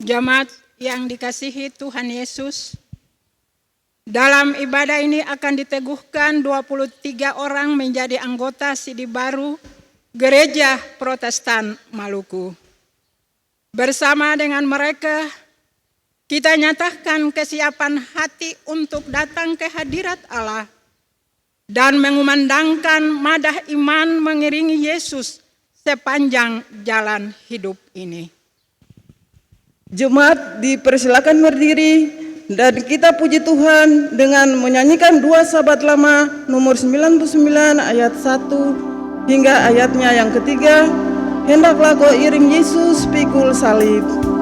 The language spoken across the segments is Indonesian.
Jemaat yang dikasihi Tuhan Yesus, dalam ibadah ini akan diteguhkan 23 orang menjadi anggota Sidi Baru Gereja Protestan Maluku. Bersama dengan mereka, kita nyatakan kesiapan hati untuk datang ke hadirat Allah dan mengumandangkan madah iman mengiringi Yesus sepanjang jalan hidup ini. Jemaat dipersilakan berdiri dan kita puji Tuhan dengan menyanyikan 2 Sahabat Lama nomor 99 ayat 1 hingga ayatnya yang ketiga. Hendaklah kau iring Yesus pikul salib.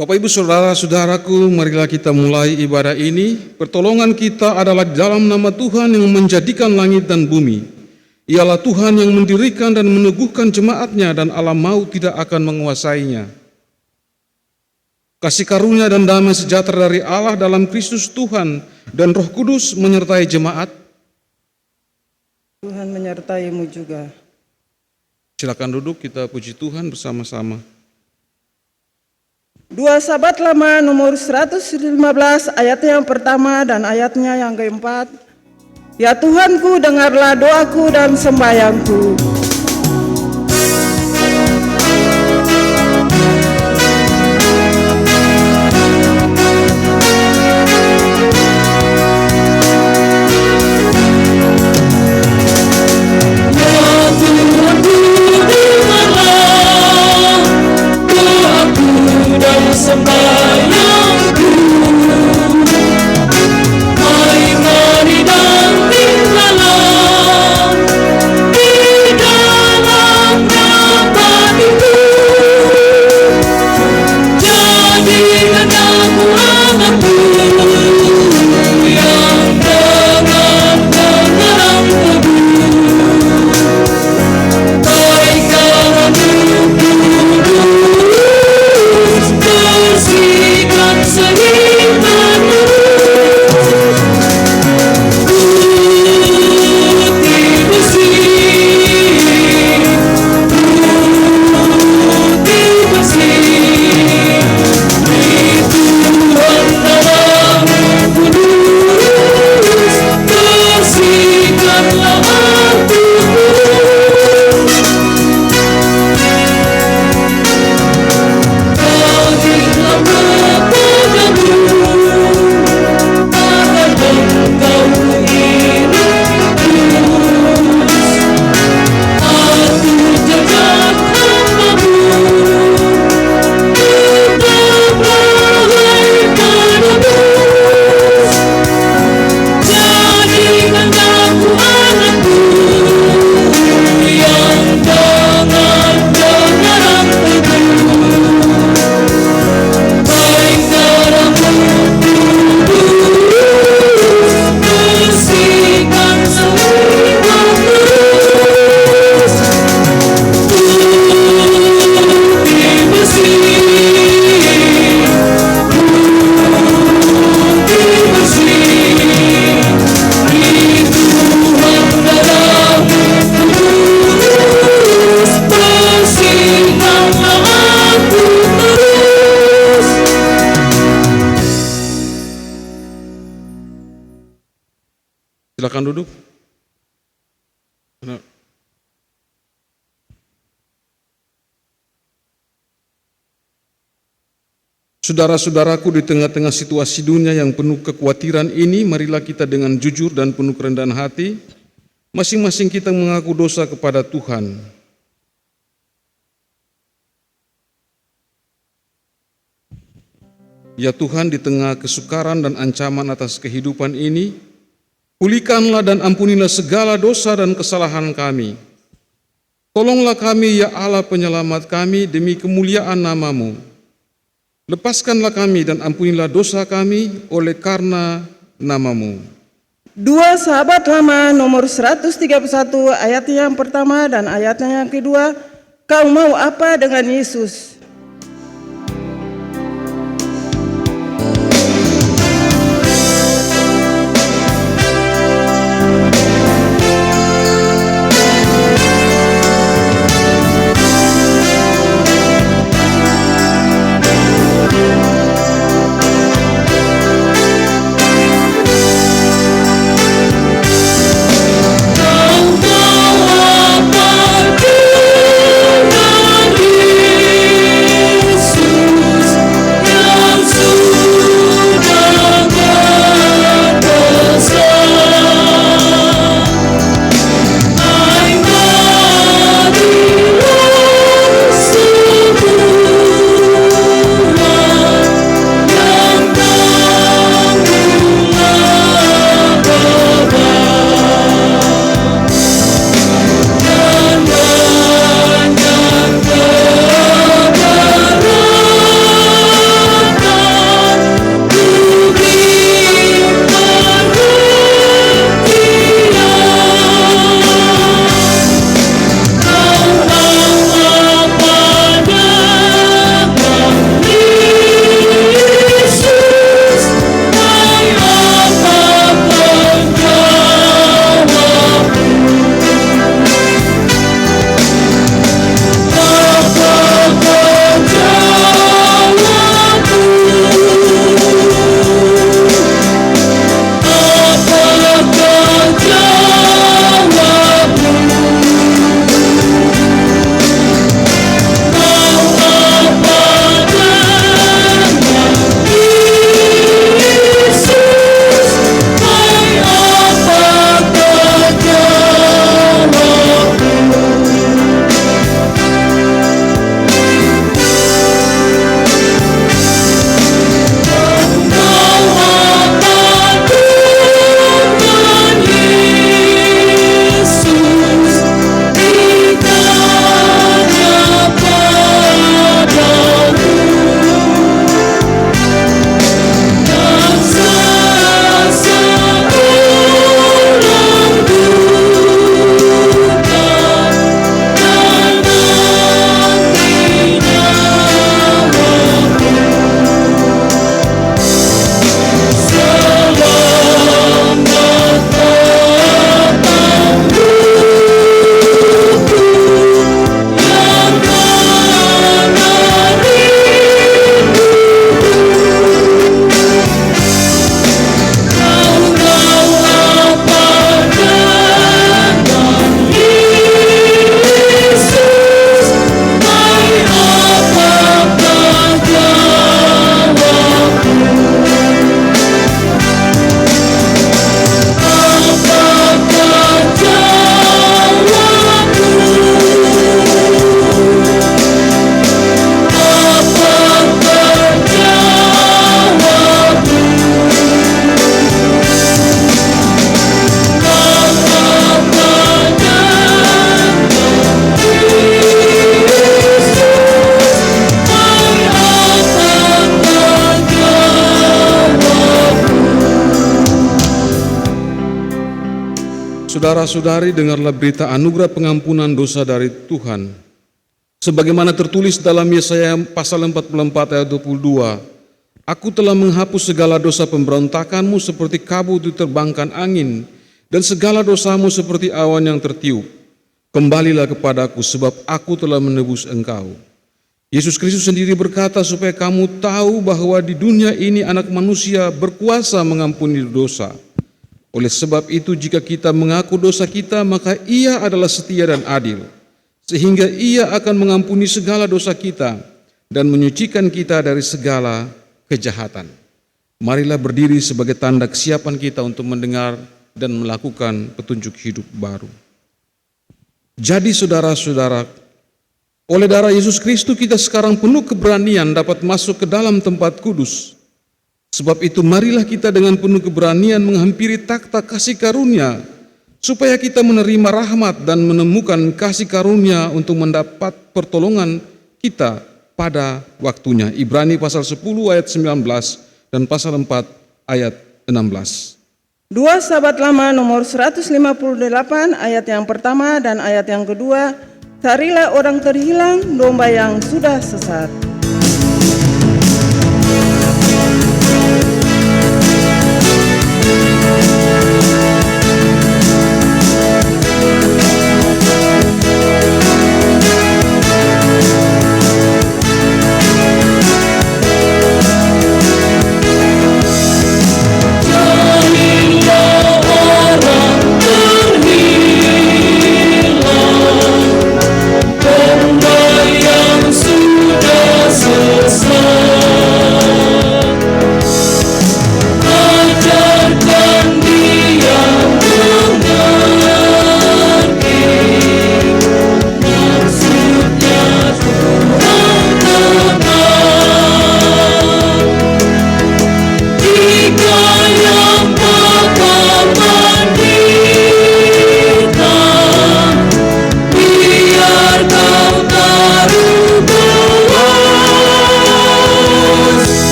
Bapak Ibu Saudara-saudaraku, marilah kita mulai ibadah ini. Pertolongan kita adalah dalam nama Tuhan yang menjadikan langit dan bumi. Ialah Tuhan yang mendirikan dan meneguhkan jemaatnya dan alam maut tidak akan menguasainya. Kasih karunia dan damai sejahtera dari Allah dalam Kristus Tuhan dan Roh Kudus menyertai jemaat. Tuhan menyertai-Mu juga. Silakan duduk, kita puji Tuhan bersama-sama. 2 Sahabat Lama nomor 115 ayatnya yang pertama dan ayatnya yang keempat. Ya Tuhanku, dengarlah doaku dan sembahyangku. Mari dan tinggallah di Silakan duduk. Saudara-saudaraku, di tengah-tengah situasi dunia yang penuh kekhawatiran ini, marilah kita dengan jujur dan penuh kerendahan hati, masing-masing kita mengaku dosa kepada Tuhan. Ya Tuhan, di tengah kesukaran dan ancaman atas kehidupan ini, pulihkanlah dan ampunilah segala dosa dan kesalahan kami. Tolonglah kami, ya Allah penyelamat kami, demi kemuliaan nama-Mu. Lepaskanlah kami dan ampunilah dosa kami oleh karena nama-Mu. 2 Sahabat Lama nomor 131 ayatnya yang pertama dan ayatnya yang kedua. Kau mau apa dengan Yesus? Saudara-saudari, dengarlah berita anugerah pengampunan dosa dari Tuhan. Sebagaimana tertulis dalam Yesaya pasal 44 ayat 22, Aku telah menghapus segala dosa pemberontakanmu seperti kabut diterbangkan angin, dan segala dosamu seperti awan yang tertiup. Kembalilah kepadaku, sebab aku telah menebus engkau. Yesus Kristus sendiri berkata supaya kamu tahu bahwa di dunia ini anak manusia berkuasa mengampuni dosa. Oleh sebab itu jika kita mengaku dosa kita, maka Ia adalah setia dan adil, sehingga Ia akan mengampuni segala dosa kita dan menyucikan kita dari segala kejahatan. Marilah berdiri sebagai tanda kesiapan kita untuk mendengar dan melakukan petunjuk hidup baru. Jadi saudara-saudara, oleh darah Yesus Kristus kita sekarang penuh keberanian dapat masuk ke dalam tempat kudus. Sebab itu marilah kita dengan penuh keberanian menghampiri takhta kasih karunia, supaya kita menerima rahmat dan menemukan kasih karunia untuk mendapat pertolongan kita pada waktunya. Ibrani pasal 10 ayat 19 dan pasal 4 ayat 16. 2 Sahabat Lama nomor 158 ayat yang pertama dan ayat yang kedua. Carilah orang terhilang, domba yang sudah sesat.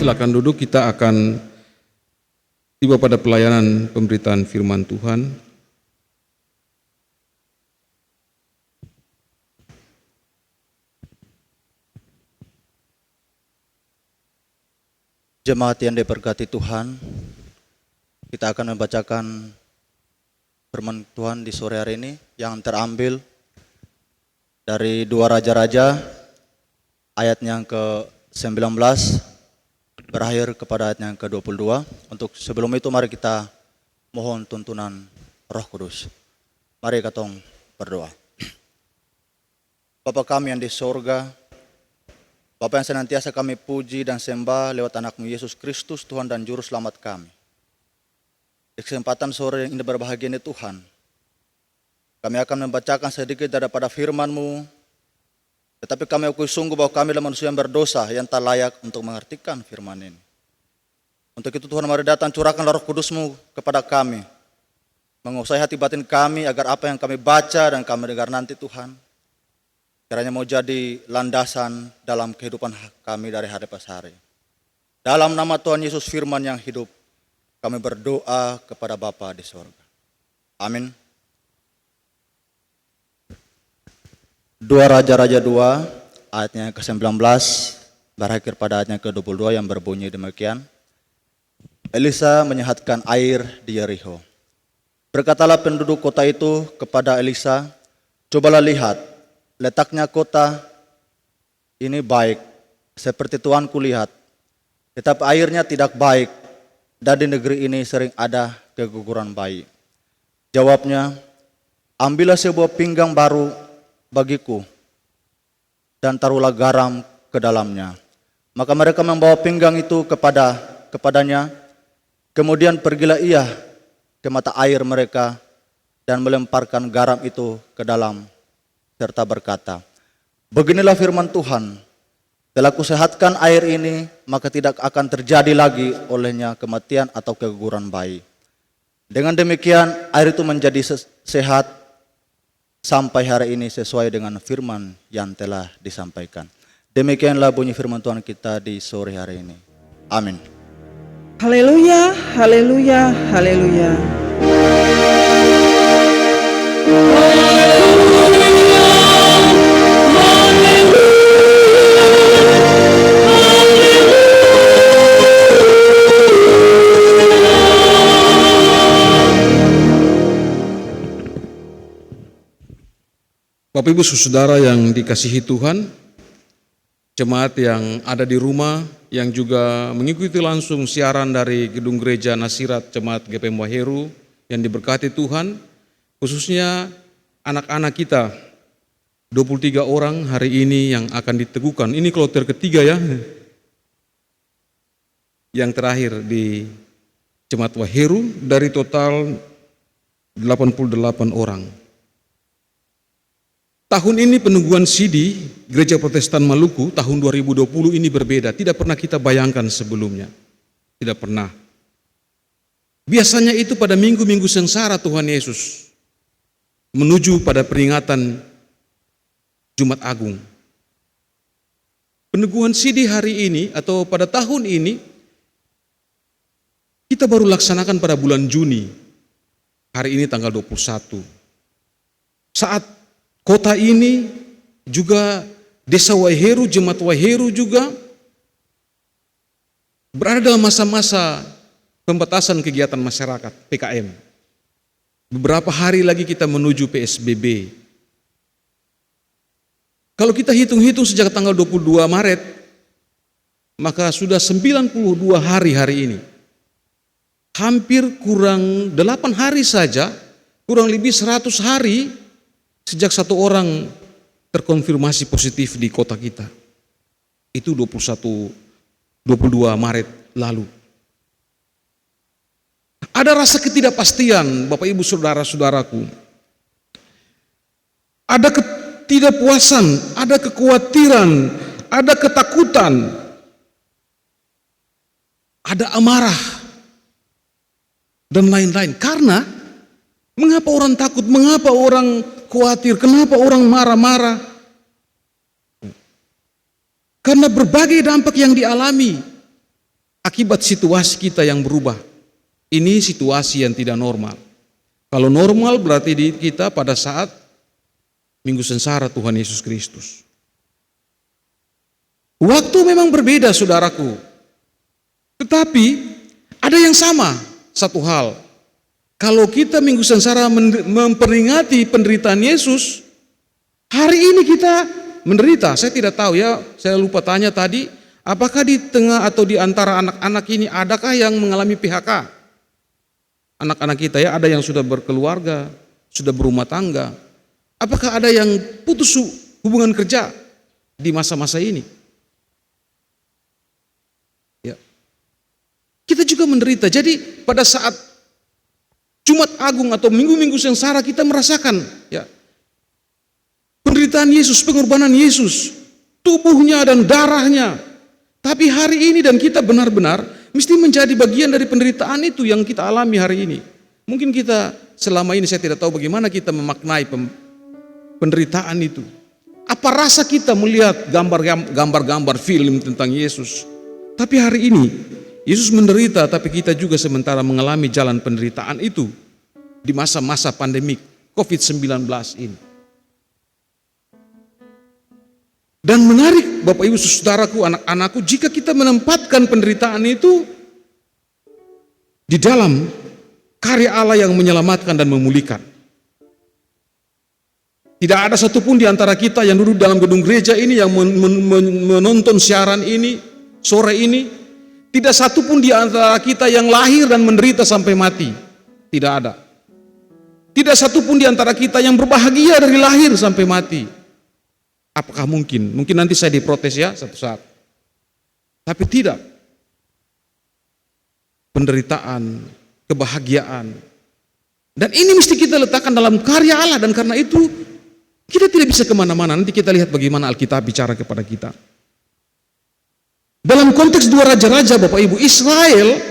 Silakan duduk, kita akan tiba pada pelayanan pemberitaan firman Tuhan. Jemaat yang diberkati Tuhan, kita akan membacakan firman Tuhan di sore hari ini yang terambil dari 2 Raja-Raja ayatnya yang ke-19 berakhir kepada ayat yang ke-22. Untuk sebelum itu mari kita mohon tuntunan Roh Kudus. Mari katong Berdoa. Bapa kami yang di sorga, Bapa yang senantiasa kami puji dan sembah lewat anak-Mu Yesus Kristus, Tuhan dan Juru Selamat kami. Di kesempatan sore yang indah berbahagia ini Tuhan, kami akan membacakan sedikit daripada firman-Mu, tetapi kami akui sungguh bahwa kami adalah manusia yang berdosa, yang tak layak untuk mengartikan firman ini. Untuk itu Tuhan, mari datang curahkan Roh Kudus-Mu kepada kami, menguasai hati batin kami agar apa yang kami baca dan kami dengar nanti Tuhan, kiranya mau jadi landasan dalam kehidupan kami dari hari ke hari. Dalam nama Tuhan Yesus firman yang hidup, kami berdoa kepada Bapa di sorga. Amin. 2 Raja-Raja 2 ayatnya ke-19 berakhir pada ayatnya ke-22 yang berbunyi demikian. Elisa menyehatkan air di Yericho. Berkatalah penduduk kota itu kepada Elisa, cobalah lihat, letaknya kota ini baik, seperti tuanku lihat, tetapi airnya tidak baik, dan di negeri ini sering ada keguguran bayi. Jawabnya, ambillah sebuah pinggang baru bagiku, dan taruhlah garam ke dalamnya. Maka mereka membawa pinggang itu kepadanya, kemudian pergilah ia ke mata air mereka dan melemparkan garam itu ke dalam serta berkata, beginilah firman Tuhan, telah kusehatkan air ini, maka tidak akan terjadi lagi olehnya kematian atau keguguran bayi. Dengan demikian air itu menjadi sehat sampai hari ini sesuai dengan firman yang telah disampaikan. Demikianlah bunyi firman Tuhan kita di sore hari ini. Amin. Haleluya, haleluya, haleluya. Bapak Ibu Saudara yang dikasihi Tuhan, jemaat yang ada di rumah yang juga mengikuti langsung siaran dari Gedung Gereja Nasirat Jemaat GPM Waheru yang diberkati Tuhan, khususnya anak-anak kita 23 orang hari ini yang akan diteguhkan. Ini kloter ketiga ya, yang terakhir di Jemaat Waheru dari total 88 orang. Tahun ini peneguhan sidi Gereja Protestan Maluku tahun 2020 ini berbeda, tidak pernah kita bayangkan sebelumnya. Tidak pernah. Biasanya itu pada minggu-minggu sengsara Tuhan Yesus menuju pada peringatan Jumat Agung. Peneguhan sidi hari ini atau pada tahun ini kita baru laksanakan pada bulan Juni. Hari ini tanggal 21. Saat kota ini juga Desa Waheru, Jemaat Waheru juga berada dalam masa-masa pembatasan kegiatan masyarakat, PKM. Beberapa hari lagi kita menuju PSBB. Kalau kita hitung-hitung sejak tanggal 22 Maret, maka sudah 92 hari ini. Hampir kurang 8 hari saja, kurang lebih 100 hari sejak satu orang terkonfirmasi positif di kota kita. Itu 22 Maret lalu. Ada rasa ketidakpastian, Bapak Ibu Saudara-saudaraku. Ada ketidakpuasan, ada kekhawatiran, ada ketakutan, ada amarah, dan lain-lain. Karena mengapa orang takut, mengapa orang khawatir, kenapa orang marah-marah? Karena berbagai dampak yang dialami akibat situasi kita yang berubah. Ini situasi yang tidak normal. Kalau normal berarti di kita pada saat Minggu Sengsara Tuhan Yesus Kristus. Waktu memang berbeda saudaraku. Tetapi ada yang sama, satu hal. Kalau kita Minggu Sengsara memperingati penderitaan Yesus, hari ini kita menderita. Saya tidak tahu ya, saya lupa tanya tadi, apakah di tengah atau di antara anak-anak ini adakah yang mengalami PHK? Anak-anak kita ya, ada yang sudah berkeluarga, sudah berumah tangga. Apakah ada yang putus hubungan kerja di masa-masa ini? Ya. Kita juga menderita. Jadi pada saat Jumat Agung atau minggu-minggu sengsara kita merasakan ya penderitaan Yesus, pengorbanan Yesus, tubuhnya dan darahnya. Tapi hari ini dan kita benar-benar mesti menjadi bagian dari penderitaan itu yang kita alami hari ini. Mungkin kita selama ini saya tidak tahu bagaimana kita memaknai penderitaan itu. Apa rasa kita melihat gambar-gambar film tentang Yesus? Tapi hari ini Yesus menderita, tapi kita juga sementara mengalami jalan penderitaan itu di masa-masa pandemik COVID-19 ini. Dan menarik Bapak Ibu Saudaraku, anak-anakku, jika kita menempatkan penderitaan itu di dalam karya Allah yang menyelamatkan dan memulihkan. Tidak ada satupun di antara kita yang duduk dalam gedung gereja ini yang menonton siaran ini sore ini, tidak satupun di antara kita yang lahir dan menderita sampai mati. Tidak ada. Tidak satupun di antara kita yang berbahagia dari lahir sampai mati. Apakah mungkin? Mungkin nanti saya diprotes ya satu saat. Tapi tidak. Penderitaan, kebahagiaan. Dan ini mesti kita letakkan dalam karya Allah, dan karena itu kita tidak bisa kemana-mana. Nanti kita lihat bagaimana Alkitab bicara kepada kita. Dalam konteks dua raja-raja Bapak Ibu, Israel,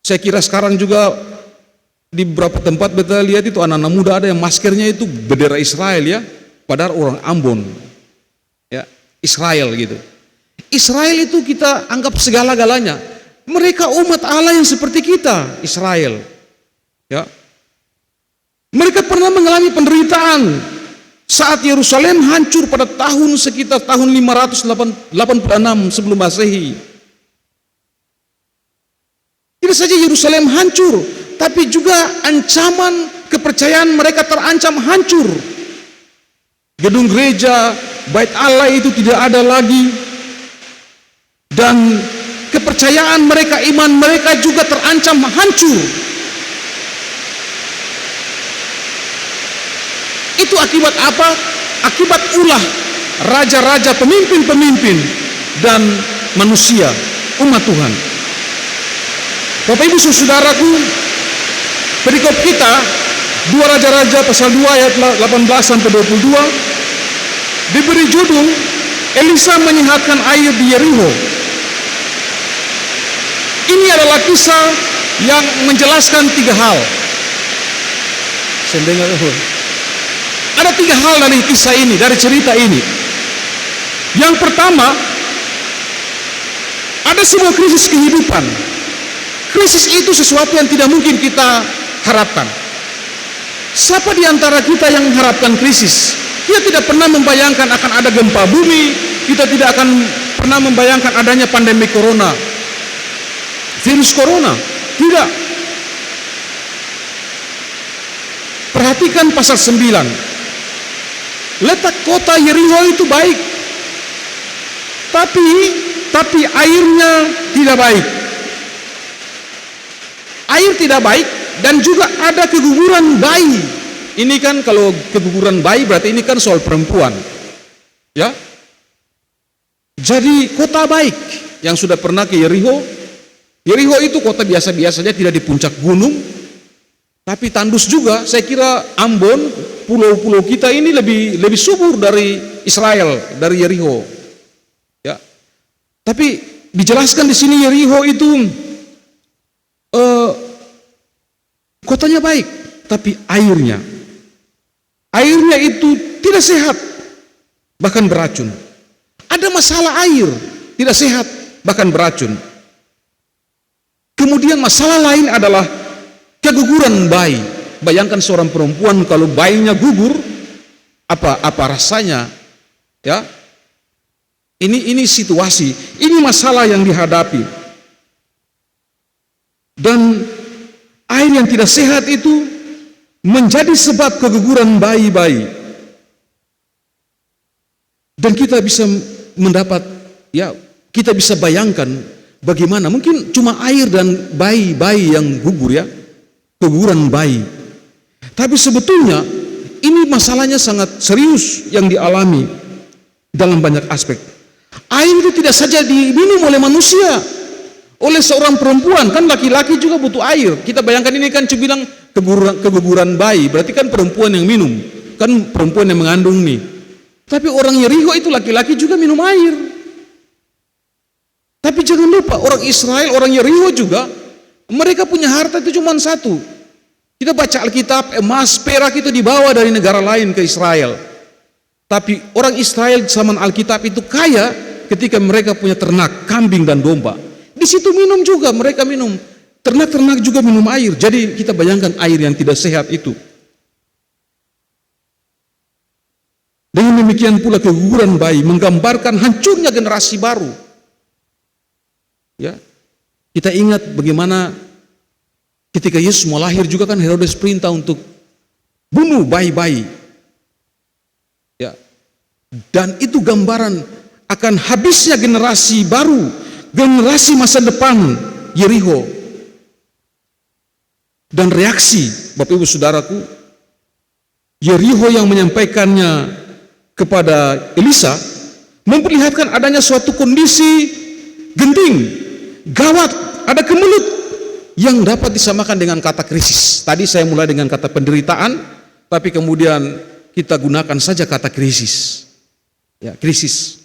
saya kira sekarang juga di beberapa tempat kita lihat itu anak-anak muda ada yang maskernya itu bendera Israel ya. Padahal orang Ambon, ya Israel gitu. Israel itu kita anggap segala-galanya. Mereka umat Allah yang seperti kita, Israel. Ya, mereka pernah mengalami penderitaan saat Yerusalem hancur pada sekitar tahun 586 sebelum Masehi. Tidak saja Yerusalem hancur, tapi juga ancaman kepercayaan mereka terancam hancur. Gedung gereja, bait Allah itu tidak ada lagi. Dan kepercayaan mereka, iman mereka juga terancam hancur. Itu akibat apa? Akibat ulah raja-raja, pemimpin-pemimpin dan manusia, umat Tuhan. Bapak Ibu Saudaraku, perikop kita 2 Raja-Raja pasal 2 ayat 18 sampai 22 diberi judul Elisa menyehatkan air di Yeriko. Ini adalah kisah yang menjelaskan 3 hal. Ada 3 hal dari kisah ini, dari cerita ini. Yang pertama, ada sebuah krisis kehidupan. Krisis itu sesuatu yang tidak mungkin kita harapkan. Siapa di antara kita yang mengharapkan krisis? Kita tidak pernah membayangkan akan ada gempa bumi, kita tidak akan pernah membayangkan adanya pandemi corona, virus corona, tidak. Perhatikan pasal 9. Letak kota Yeriko itu baik, tapi airnya tidak baik. Air tidak baik dan juga ada keguguran bayi. Ini kan kalau keguguran bayi berarti ini kan soal perempuan. Ya. Jadi kota baik yang sudah pernah ke Yeriko. Yeriko itu kota biasa-biasa saja, tidak di puncak gunung. Tapi tandus juga. Saya kira Ambon, pulau-pulau kita ini lebih subur dari Israel, dari Yeriko. Ya. Tapi dijelaskan di sini Yeriko itu kotanya baik, tapi airnya itu tidak sehat, bahkan beracun. Ada masalah air, tidak sehat, bahkan beracun. Kemudian masalah lain adalah keguguran bayi. Bayangkan seorang perempuan kalau bayinya gugur, apa rasanya? Ya, ini situasi, ini masalah yang dihadapi. Dan air yang tidak sehat itu menjadi sebab keguguran bayi-bayi. Dan kita bisa mendapat, ya kita bisa bayangkan bagaimana, mungkin cuma air dan bayi-bayi yang gugur ya, keguguran bayi. Tapi sebetulnya ini masalahnya sangat serius yang dialami dalam banyak aspek. Air itu tidak saja diminum oleh manusia, oleh seorang perempuan, kan laki-laki juga butuh air. Kita bayangkan ini kan bilang keguguran bayi, berarti kan perempuan yang minum, kan perempuan yang mengandung nih. Tapi orang Yeriho itu laki-laki juga minum air. Tapi jangan lupa orang Israel, orang Yeriho juga, mereka punya harta itu cuma satu. Kita baca Alkitab, emas, perak itu dibawa dari negara lain ke Israel. Tapi orang Israel zaman Alkitab itu kaya ketika mereka punya ternak, kambing dan domba. Di situ minum juga, mereka minum. Ternak-ternak juga minum air. Jadi kita bayangkan air yang tidak sehat itu. Dengan demikian pula keguguran bayi menggambarkan hancurnya generasi baru. Ya, kita ingat bagaimana ketika Yesus mau lahir juga kan Herodes perintah untuk bunuh bayi-bayi. Ya, dan itu gambaran akan habisnya generasi baru, generasi masa depan Yeriho. Dan reaksi Bapak Ibu Saudaraku, Yeriho yang menyampaikannya kepada Elisa memperlihatkan adanya suatu kondisi genting, gawat, ada kemelut yang dapat disamakan dengan kata krisis. Tadi saya mulai dengan kata penderitaan, tapi kemudian kita gunakan saja kata krisis. Ya, krisis.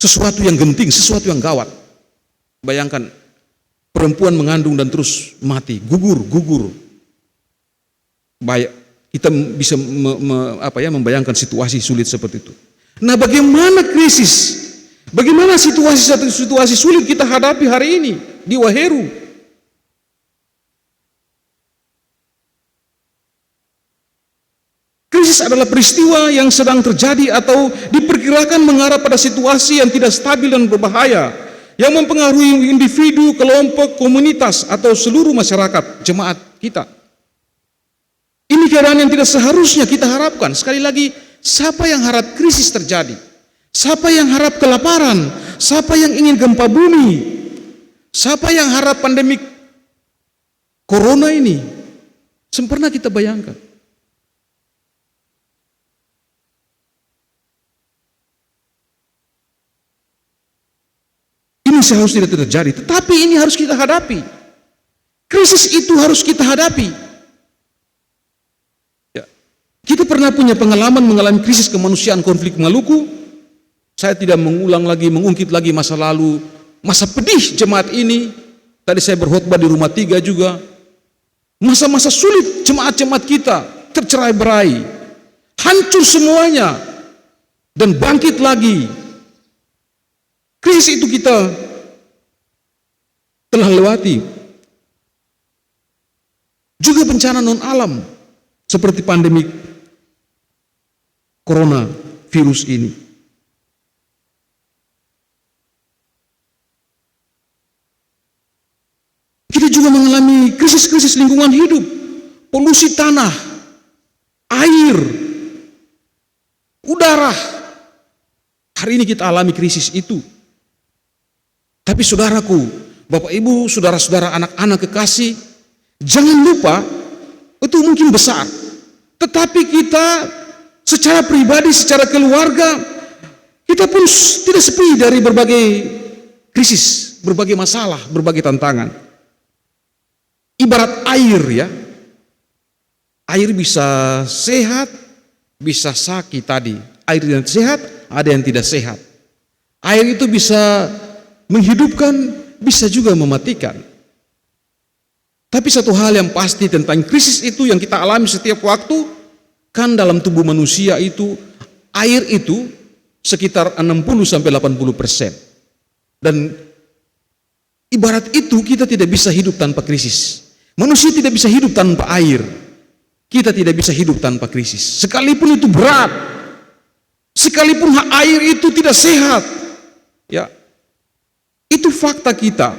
Sesuatu yang genting, sesuatu yang gawat. Bayangkan perempuan mengandung dan terus mati, gugur. Baik, kita bisa membayangkan situasi sulit seperti itu. Nah, bagaimana krisis? Bagaimana situasi sulit kita hadapi hari ini di Waheru? Krisis adalah peristiwa yang sedang terjadi atau diperkirakan mengarah pada situasi yang tidak stabil dan berbahaya, yang mempengaruhi individu, kelompok, komunitas, atau seluruh masyarakat, jemaat kita. Ini keadaan yang tidak seharusnya kita harapkan. Sekali lagi, siapa yang harap krisis terjadi? Siapa yang harap kelaparan? Siapa yang ingin gempa bumi? Siapa yang harap pandemi corona ini? Sempurna kita bayangkan. Ini seharusnya tidak terjadi, tetapi ini harus kita hadapi. Krisis itu harus kita hadapi. Kita pernah punya pengalaman mengalami krisis kemanusiaan, konflik Maluku. Saya tidak mengungkit lagi masa lalu, masa pedih jemaat ini. Tadi saya berkhotbah di Rumah 3 juga. Masa-masa sulit jemaat-jemaat kita tercerai-berai, hancur semuanya, dan bangkit lagi. Krisis itu kita telah lewati. Juga bencana non-alam seperti pandemi corona virus ini. Kita juga mengalami krisis-krisis lingkungan hidup, polusi tanah, air, udara. Hari ini kita alami krisis itu. Tapi saudaraku, Bapak Ibu, saudara-saudara, anak-anak kekasih, jangan lupa itu mungkin besar, tetapi kita secara pribadi, secara keluarga, kita pun tidak sepi dari berbagai krisis, berbagai masalah, berbagai tantangan. Ibarat air ya, air bisa sehat, bisa sakit tadi. Air yang sehat, ada yang tidak sehat. Air itu bisa menghidupkan, bisa juga mematikan. Tapi satu hal yang pasti tentang krisis itu yang kita alami setiap waktu, kan dalam tubuh manusia itu, air itu sekitar 60-80%. Dan ibarat itu kita tidak bisa hidup tanpa krisis. Manusia tidak bisa hidup tanpa air. Kita tidak bisa hidup tanpa krisis. Sekalipun itu berat, sekalipun air itu tidak sehat, ya, itu fakta kita.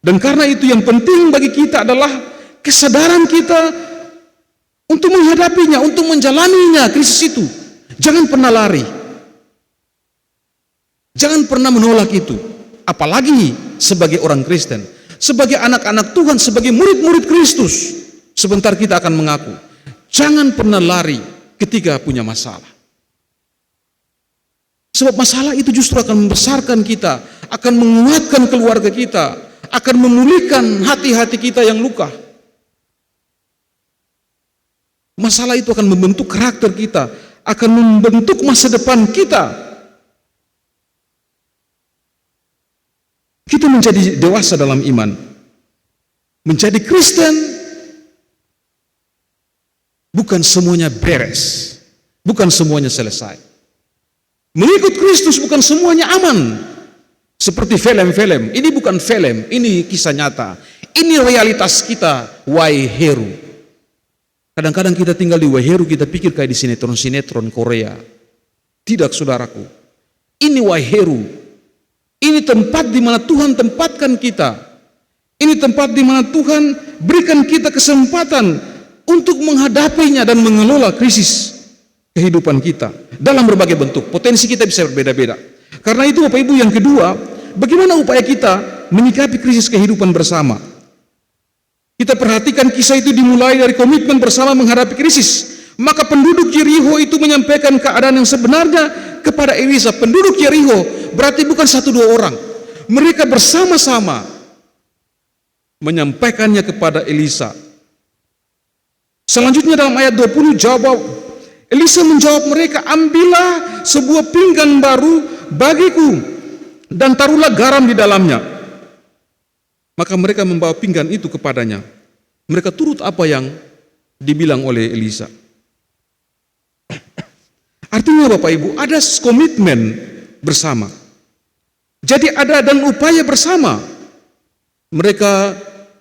Dan karena itu yang penting bagi kita adalah kesadaran kita untuk menghadapinya, untuk menjalaninya krisis itu. Jangan pernah lari. Jangan pernah menolak itu. Apalagi sebagai orang Kristen, sebagai anak-anak Tuhan, sebagai murid-murid Kristus. Sebentar kita akan mengaku. Jangan pernah lari. ketika punya masalah. Sebab masalah itu justru akan membesarkan kita, akan menguatkan keluarga kita, akan memulihkan hati-hati kita yang luka. Masalah itu akan membentuk karakter kita, akan membentuk masa depan kita. Kita menjadi dewasa dalam iman. Menjadi Kristen bukan semuanya beres, bukan semuanya selesai. Mengikut Kristus bukan semuanya aman. Seperti film-film, ini bukan film, ini kisah nyata. Ini realitas kita, Waiheru. Kadang-kadang kita tinggal di Waiheru, kita pikir kayak di sinetron-sinetron Korea. Tidak, saudaraku. Ini Waiheru. Ini tempat di mana Tuhan tempatkan kita. Ini tempat di mana Tuhan berikan kita kesempatan untuk menghadapinya dan mengelola krisis kehidupan kita dalam berbagai bentuk. Potensi kita bisa berbeda-beda. Karena itu Bapak Ibu, yang kedua, bagaimana upaya kita menyikapi krisis kehidupan bersama? Kita perhatikan kisah itu dimulai dari komitmen bersama menghadapi krisis. Maka penduduk Yerikho itu menyampaikan keadaan yang sebenarnya kepada Elisa. Penduduk Yerikho berarti bukan 1-2 orang. Mereka bersama-sama menyampaikannya kepada Elisa. Selanjutnya dalam ayat 20 Elisa menjawab mereka, ambillah sebuah pinggan baru bagiku dan taruhlah garam di dalamnya. Maka mereka membawa pinggan itu kepadanya. Mereka turut apa yang dibilang oleh Elisa. Artinya Bapak Ibu, ada komitmen bersama. Jadi ada dan upaya bersama. Mereka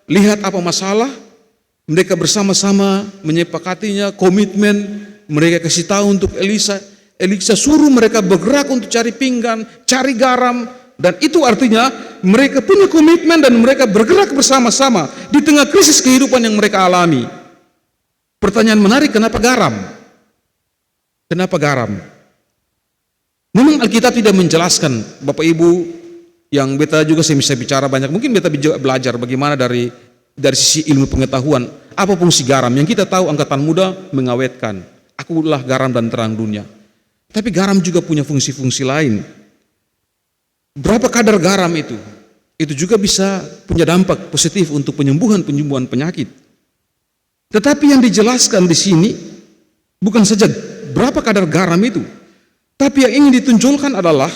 lihat apa masalah, mereka bersama-sama menyepakatinya, komitmen, mereka kasih tahu untuk Elisa. Elisa suruh mereka bergerak untuk cari pinggan, cari garam. Dan itu artinya mereka punya komitmen dan mereka bergerak bersama-sama di tengah krisis kehidupan yang mereka alami. Pertanyaan menarik, kenapa garam? Kenapa garam? Memang Alkitab tidak menjelaskan, Bapak Ibu, yang beta juga saya bisa bicara banyak. Mungkin beta belajar bagaimana dari sisi ilmu pengetahuan, apa fungsi garam. Yang kita tahu angkatan muda mengawetkan. Akulah garam dan terang dunia. Tapi garam juga punya fungsi-fungsi lain. Berapa kadar garam itu? Itu juga bisa punya dampak positif untuk penyembuhan penyakit. Tetapi yang dijelaskan di sini bukan saja berapa kadar garam itu, tapi yang ingin ditonjolkan adalah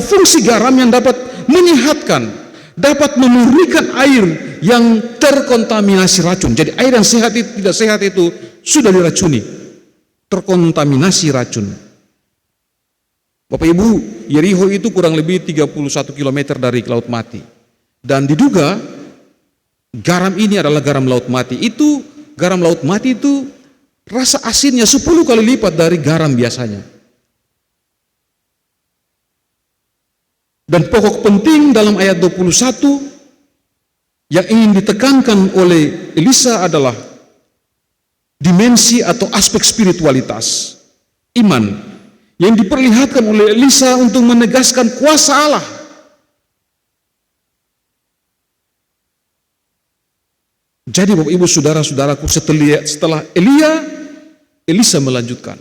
fungsi garam yang dapat menyehatkan, dapat memurnikan air yang terkontaminasi racun. Jadi air yang sehat itu, tidak sehat itu sudah diracuni, terkontaminasi racun. Bapak Ibu, Yerikho itu kurang lebih 31 km dari Laut Mati. Dan diduga garam ini adalah garam Laut Mati. Garam Laut Mati itu rasa asinnya 10 kali lipat dari garam biasanya. Dan pokok penting dalam ayat 21 yang ingin ditekankan oleh Elisa adalah dimensi atau aspek spiritualitas, iman, yang diperlihatkan oleh Elisa untuk menegaskan kuasa Allah. Jadi Bapak Ibu saudara-saudaraku, setelah Elisa melanjutkan.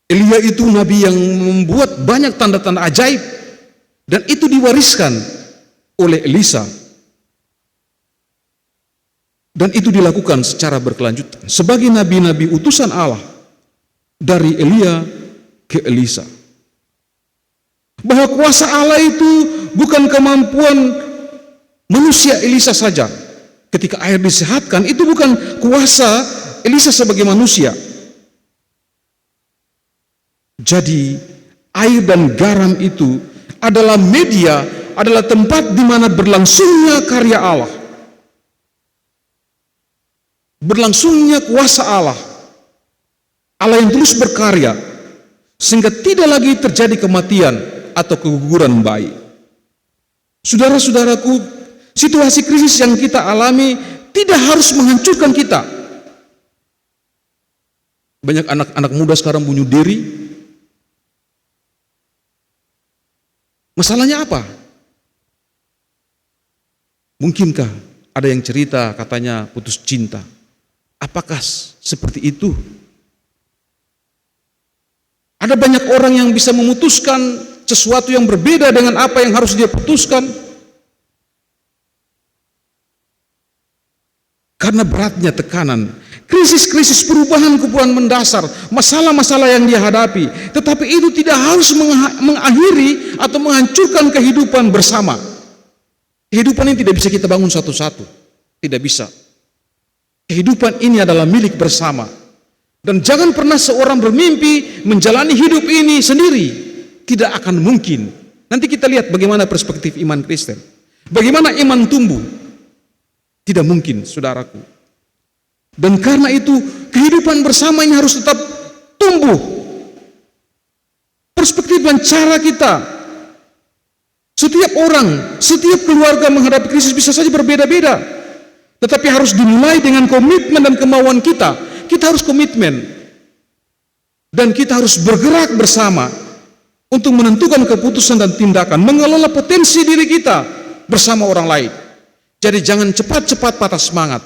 Elia itu nabi yang membuat banyak tanda-tanda ajaib, dan itu diwariskan oleh Elisa. Dan itu dilakukan secara berkelanjutan sebagai nabi-nabi utusan Allah dari Elia ke Elisa. Bahwa kuasa Allah itu bukan kemampuan manusia Elisa saja. Ketika air disehatkan, itu bukan kuasa Elisa sebagai manusia. Jadi air dan garam itu adalah media, adalah tempat di mana berlangsungnya karya Allah, berlangsungnya kuasa Allah, Allah yang terus berkarya, sehingga tidak lagi terjadi kematian atau keguguran bayi. Saudara-saudaraku, situasi krisis yang kita alami tidak harus menghancurkan kita. Banyak anak-anak muda sekarang bunuh diri. Masalahnya apa? Mungkinkah ada yang cerita katanya putus cinta? Apakah seperti itu? Ada banyak orang yang bisa memutuskan sesuatu yang berbeda dengan apa yang harus dia putuskan karena beratnya tekanan, krisis-krisis perubahan mendasar, masalah-masalah yang dia hadapi. Tetapi itu tidak harus mengakhiri atau menghancurkan kehidupan bersama. Kehidupan ini tidak bisa kita bangun satu-satu, tidak bisa. Kehidupan ini adalah milik bersama. Dan jangan pernah seorang bermimpi menjalani hidup ini sendiri. Tidak akan mungkin. Nanti kita lihat bagaimana perspektif iman Kristen. Bagaimana iman tumbuh. Tidak mungkin, saudaraku. Dan karena itu, kehidupan bersama ini harus tetap tumbuh. Perspektif dan cara kita. Setiap orang, setiap keluarga menghadapi krisis bisa saja berbeda-beda. Tetapi harus dimulai dengan komitmen dan kemauan kita. Kita harus komitmen dan kita harus bergerak bersama untuk menentukan keputusan dan tindakan, mengelola potensi diri kita bersama orang lain. Jadi jangan cepat-cepat patah semangat,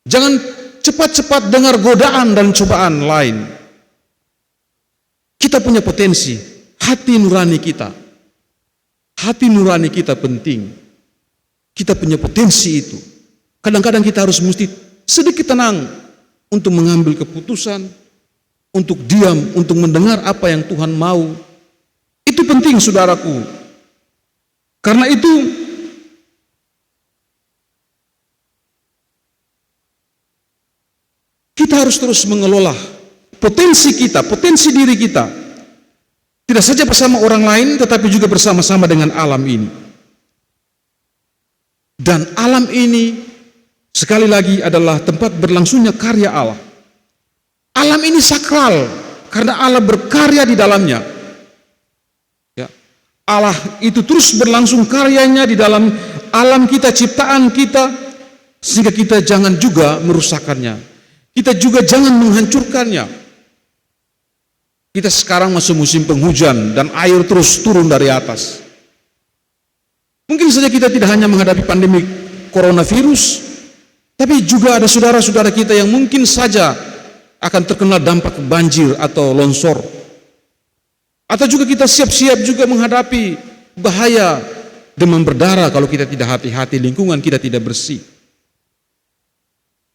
jangan cepat-cepat dengar godaan dan cobaan lain. Kita punya potensi, hati nurani kita penting. Kita punya potensi itu. Kadang-kadang kita harus mesti sedikit tenang untuk mengambil keputusan, untuk diam, untuk mendengar apa yang Tuhan mau. Itu penting, saudaraku. Karena itu, kita harus terus mengelola potensi kita, potensi diri kita. Tidak saja bersama orang lain, tetapi juga bersama-sama dengan alam ini. Dan alam ini sekali lagi adalah tempat berlangsungnya karya Allah. Alam ini sakral karena Allah berkarya di dalamnya. Ya. Allah itu terus berlangsung karyanya di dalam alam kita, ciptaan kita, sehingga kita jangan juga merusakkannya. Kita juga jangan menghancurkannya. Kita sekarang masuk musim penghujan dan air terus turun dari atas. Mungkin saja kita tidak hanya menghadapi pandemi coronavirus, tapi juga ada saudara-saudara kita yang mungkin saja akan terkena dampak banjir atau longsor. Atau juga kita siap-siap juga menghadapi bahaya demam berdarah kalau kita tidak hati-hati, lingkungan kita tidak bersih.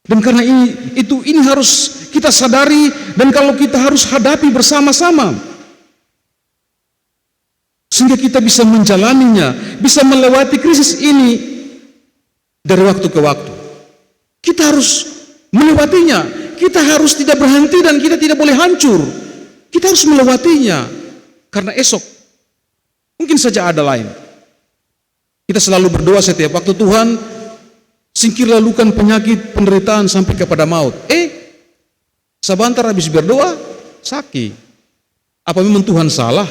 Dan karena ini harus kita sadari, dan kalau kita harus hadapi bersama-sama. Sehingga kita bisa menjalaninya, bisa melewati krisis ini dari waktu ke waktu. Kita harus melewatinya. Kita harus tidak berhenti dan kita tidak boleh hancur. Kita harus melewatinya. Karena esok mungkin saja ada lain. Kita selalu berdoa setiap waktu, Tuhan, singkirlah lukan penyakit, penderitaan sampai kepada maut. Sebentar habis berdoa, sakit. Apa memang Tuhan salah?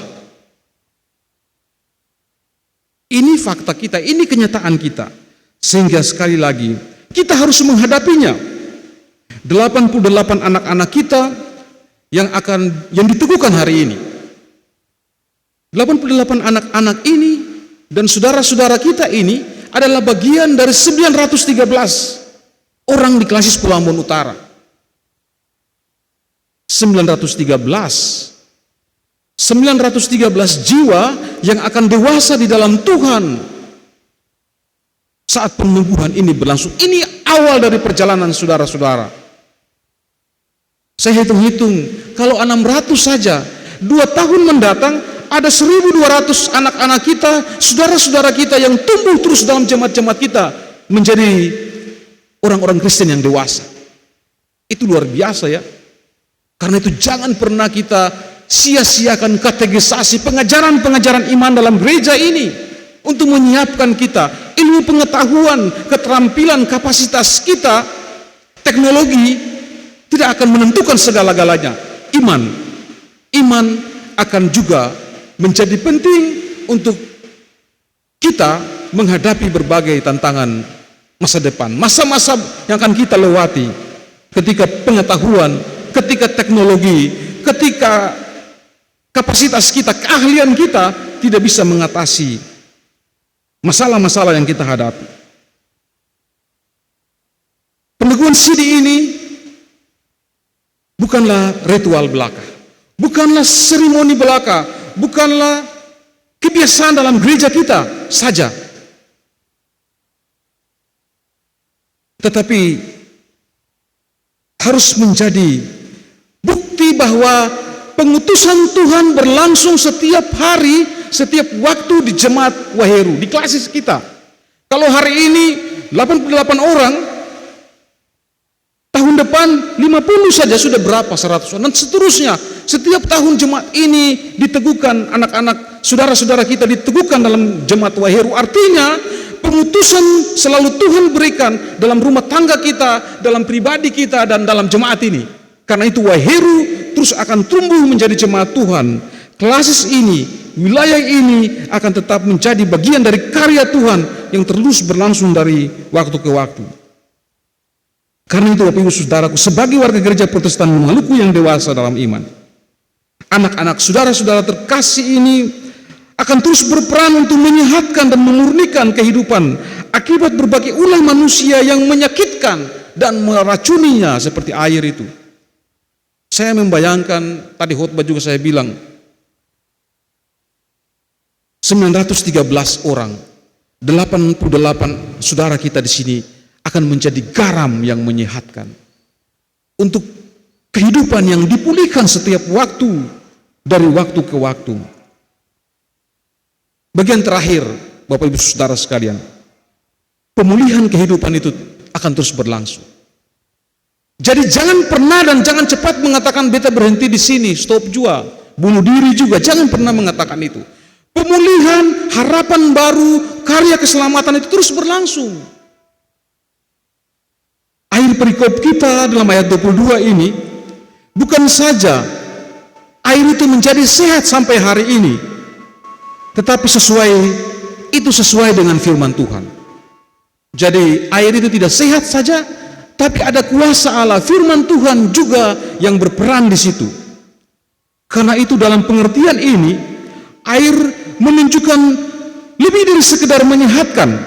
Ini fakta kita, ini kenyataan kita. Sehingga sekali lagi, kita harus menghadapinya. 88 anak-anak kita yang diteguhkan hari ini. 88 anak-anak ini dan saudara-saudara kita ini adalah bagian dari 913 orang di Klasis Pulau Ambon Utara. 913 jiwa yang akan dewasa di dalam Tuhan saat peneguhan ini berlangsung. Ini awal dari perjalanan saudara-saudara. Saya hitung-hitung, kalau 600 saja, 2 tahun mendatang ada 1.200 anak-anak kita, saudara-saudara kita yang tumbuh terus dalam jemaat-jemaat kita menjadi orang-orang Kristen yang dewasa. Itu luar biasa ya. Karena itu jangan pernah kita sia-siakan kategorisasi pengajaran-pengajaran iman dalam gereja ini untuk menyiapkan kita ilmu pengetahuan, keterampilan, kapasitas kita. Teknologi tidak akan menentukan segala-galanya. Iman akan juga menjadi penting untuk kita menghadapi berbagai tantangan masa depan, masa-masa yang akan kita lewati ketika pengetahuan, ketika teknologi, ketika kapasitas kita, keahlian kita tidak bisa mengatasi masalah-masalah yang kita hadapi. Pengakuan sidi ini bukanlah ritual belaka, bukanlah seremoni belaka, bukanlah kebiasaan dalam gereja kita saja. Tetapi harus menjadi bukti bahwa pengutusan Tuhan berlangsung setiap hari, setiap waktu di jemaat Waheru, di klasis kita. Kalau hari ini 88 orang, tahun depan 50 saja sudah berapa, 100 dan seterusnya. Setiap tahun jemaat ini diteguhkan, anak-anak saudara-saudara kita diteguhkan dalam jemaat Waheru. Artinya pengutusan selalu Tuhan berikan dalam rumah tangga kita, dalam pribadi kita, dan dalam jemaat ini. Karena itu Waheru terus akan tumbuh menjadi jemaat Tuhan. Klasis ini, wilayah ini akan tetap menjadi bagian dari karya Tuhan yang terus berlangsung dari waktu ke waktu. Karena itu Bapak Ibu Saudaraku, sebagai warga gereja Protestan Maluku yang dewasa dalam iman, anak-anak saudara-saudara terkasih ini akan terus berperan untuk menyehatkan dan memurnikan kehidupan akibat berbagai ulah manusia yang menyakitkan dan meracuninya seperti air itu. Saya membayangkan, tadi khotbah juga saya bilang, 913 orang, 88 saudara kita di sini akan menjadi garam yang menyehatkan untuk kehidupan yang dipulihkan setiap waktu dari waktu ke waktu. Bagian terakhir, Bapak Ibu Saudara sekalian, pemulihan kehidupan itu akan terus berlangsung. Jadi jangan pernah dan jangan cepat mengatakan beta berhenti di sini, stop jua, bunuh diri juga, jangan pernah mengatakan itu. Pemulihan, harapan baru, karya keselamatan itu terus berlangsung. Air perikop kita dalam ayat 22 ini bukan saja air itu menjadi sehat sampai hari ini, tetapi sesuai dengan firman Tuhan. Jadi air itu tidak sehat saja, tapi ada kuasa Allah, firman Tuhan juga yang berperan di situ. Karena itu dalam pengertian ini, air menunjukkan lebih dari sekedar menyehatkan,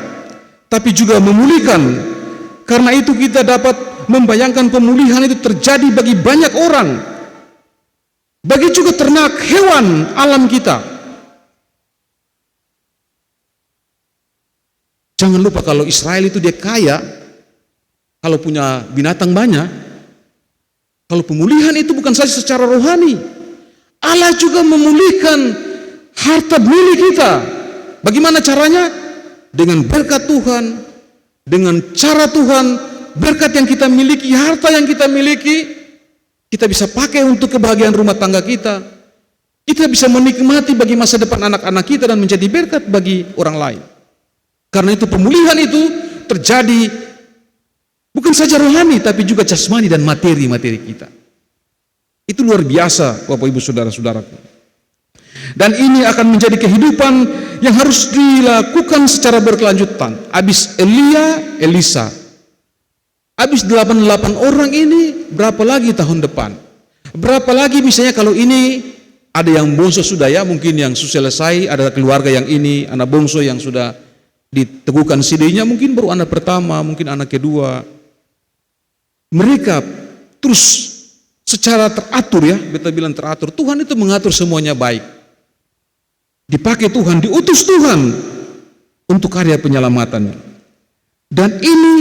tapi juga memulihkan. Karena itu kita dapat membayangkan pemulihan itu terjadi bagi banyak orang, bagi juga ternak, hewan, alam kita. Jangan lupa kalau Israel itu dia kaya, kalau punya binatang banyak. Kalau pemulihan itu bukan saja secara rohani, Allah juga memulihkan harta milik kita. Bagaimana caranya? Dengan berkat Tuhan, dengan cara Tuhan, berkat yang kita miliki, harta yang kita miliki, kita bisa pakai untuk kebahagiaan rumah tangga kita. Kita bisa menikmati bagi masa depan anak-anak kita dan menjadi berkat bagi orang lain. Karena itu pemulihan itu terjadi bukan saja rohani, tapi juga jasmani dan materi-materi kita. Itu luar biasa, Bapak Ibu Saudara-saudaraku. Dan ini akan menjadi kehidupan yang harus dilakukan secara berkelanjutan. Habis Elisa. Habis 88 orang ini, berapa lagi tahun depan? Berapa lagi misalnya kalau ini ada yang bongso sudah ya, mungkin yang selesai, ada keluarga yang ini, anak bongso yang sudah diteguhkan sidenya, mungkin baru anak pertama, mungkin anak kedua. Mereka terus secara teratur ya, beta bilang teratur. Tuhan itu mengatur semuanya baik. Dipakai Tuhan, diutus Tuhan untuk karya penyelamatannya. Dan ini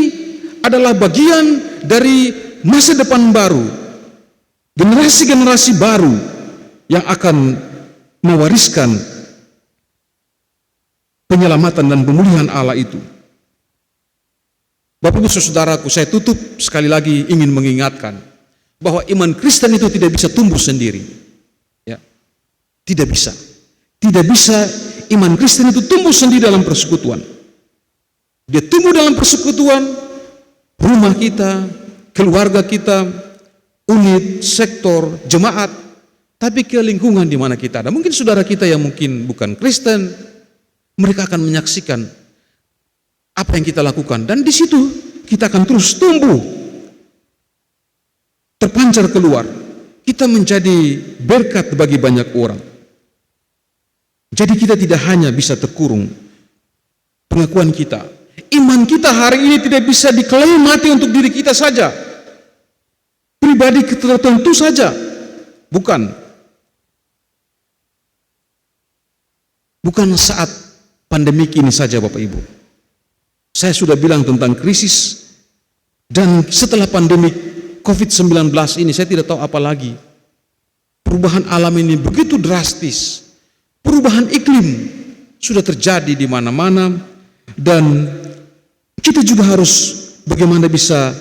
adalah bagian dari masa depan baru, generasi-generasi baru yang akan mewariskan penyelamatan dan pemulihan Allah itu. Bapak Ibu Saudaraku, saya tutup sekali lagi ingin mengingatkan bahwa iman Kristen itu tidak bisa tumbuh sendiri. Ya. Tidak bisa. Tidak bisa iman Kristen itu tumbuh sendiri dalam persekutuan. Dia tumbuh dalam persekutuan, rumah kita, keluarga kita, unit, sektor, jemaat, tapi ke lingkungan di mana kita ada. Mungkin saudara kita yang mungkin bukan Kristen, mereka akan menyaksikan apa yang kita lakukan. Dan di situ kita akan terus tumbuh, terpancar keluar. Kita menjadi berkat bagi banyak orang. Jadi kita tidak hanya bisa terkurung pengakuan kita, Iman kita hari ini tidak bisa diklaim mati untuk diri kita saja, pribadi tertentu saja. Bukan saat pandemi ini saja Bapak Ibu. Saya sudah bilang tentang krisis, dan setelah pandemi COVID-19 ini saya tidak tahu apa lagi. Perubahan alam ini begitu drastis. Perubahan iklim sudah terjadi di mana-mana, dan kita juga harus bagaimana bisa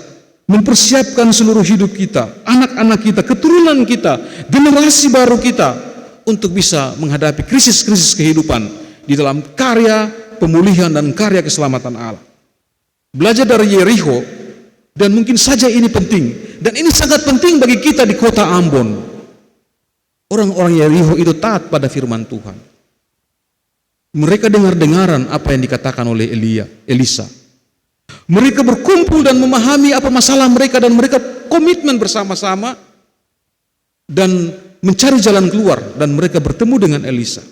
mempersiapkan seluruh hidup kita, anak-anak kita, keturunan kita, generasi baru kita untuk bisa menghadapi krisis-krisis kehidupan di dalam karya pemulihan dan karya keselamatan Allah. Belajar dari Yeriho, dan mungkin saja ini penting, dan ini sangat penting bagi kita di kota Ambon. Orang-orang Yeriho itu taat pada firman Tuhan. Mereka dengar-dengaran apa yang dikatakan oleh Elisa. Mereka berkumpul dan memahami apa masalah mereka, dan mereka komitmen bersama-sama dan mencari jalan keluar, dan mereka bertemu dengan Elisa.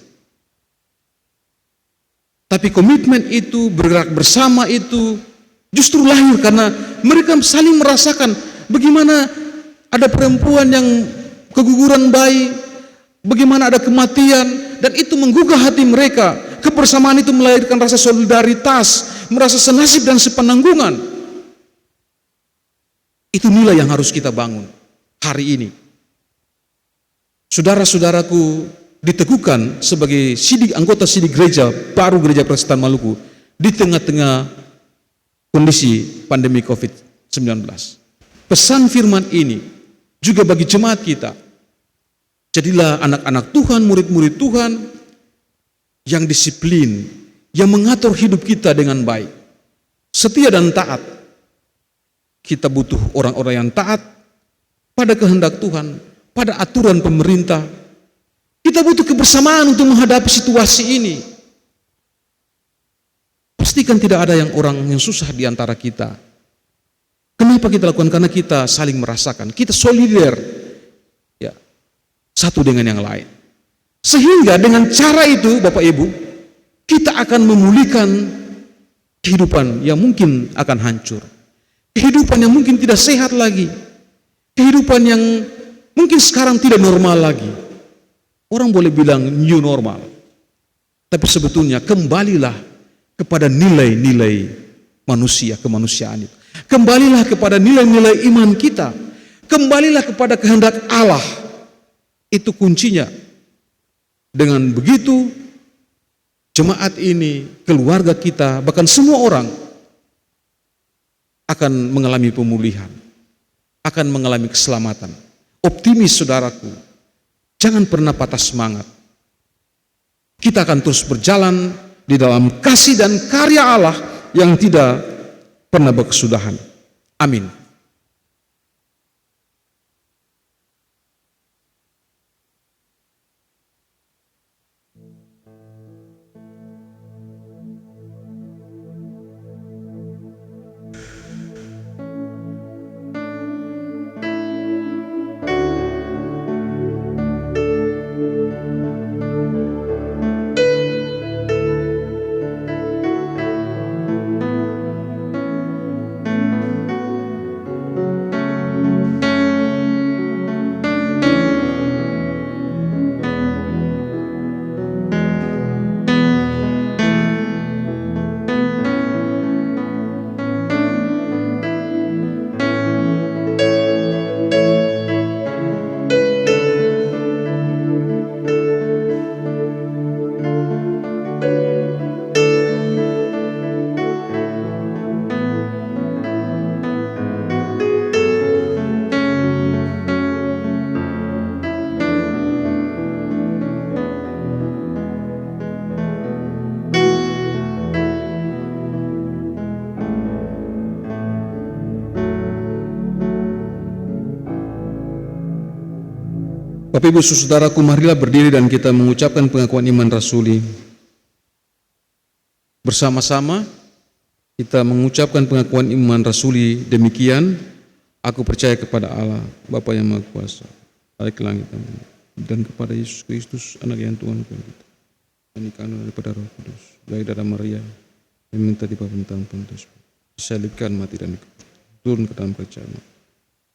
Tapi komitmen itu, bergerak bersama itu justru lahir karena mereka saling merasakan bagaimana ada perempuan yang keguguran bayi, bagaimana ada kematian, dan itu menggugah hati mereka. Kebersamaan itu melahirkan rasa solidaritas, merasa senasib dan sepenanggungan. Itu nilai yang harus kita bangun hari ini. Saudara-saudaraku diteguhkan sebagai anggota sidik gereja baru Gereja Protestan Maluku di tengah-tengah kondisi pandemi COVID-19. Pesan firman ini juga bagi jemaat kita. Jadilah anak-anak Tuhan, murid-murid Tuhan yang disiplin, yang mengatur hidup kita dengan baik, setia dan taat. Kita butuh orang-orang yang taat pada kehendak Tuhan, pada aturan pemerintah. Kita butuh kebersamaan untuk menghadapi situasi ini. Pastikan tidak ada orang yang susah di antara kita. Kenapa kita lakukan? Karena kita saling merasakan, kita solider ya, satu dengan yang lain. Sehingga dengan cara itu Bapak Ibu, kita akan memulihkan kehidupan yang mungkin akan hancur. Kehidupan yang mungkin tidak sehat lagi. Kehidupan yang mungkin sekarang tidak normal lagi. Orang boleh bilang new normal. Tapi sebetulnya kembalilah kepada nilai-nilai manusia, kemanusiaan itu. Kembalilah kepada nilai-nilai iman kita. Kembalilah kepada kehendak Allah. Itu kuncinya. Dengan begitu, jemaat ini, keluarga kita, bahkan semua orang akan mengalami pemulihan, akan mengalami keselamatan. Optimis saudaraku, jangan pernah patah semangat. Kita akan terus berjalan di dalam kasih dan karya Allah yang tidak pernah berkesudahan. Amin. Bapak Ibu saudaraku, marilah berdiri dan kita mengucapkan pengakuan iman rasuli. Bersama-sama kita mengucapkan pengakuan iman rasuli demikian: aku percaya kepada Allah, Bapa yang Maha Kuasa, Allah langit dan kepada Yesus Kristus, anak yang Tuhan kita, dan dikandung daripada Roh Kudus, dari darah Maria, Saya minta dipapentang Pontius, disalibkan, mati dan turun ke dalam kerajaan.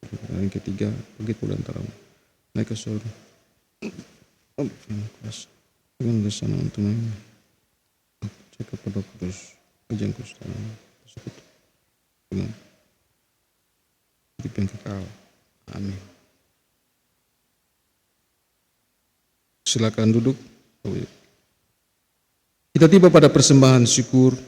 Dan yang ketiga, pergi pula antara naik ke surga. Dengan kesana untuk naik. Cek kepada kudus, kejang kustan, sekutu. Dengan hidup yang kekal. Amin. Silakan duduk. Kita tiba pada persembahan syukur.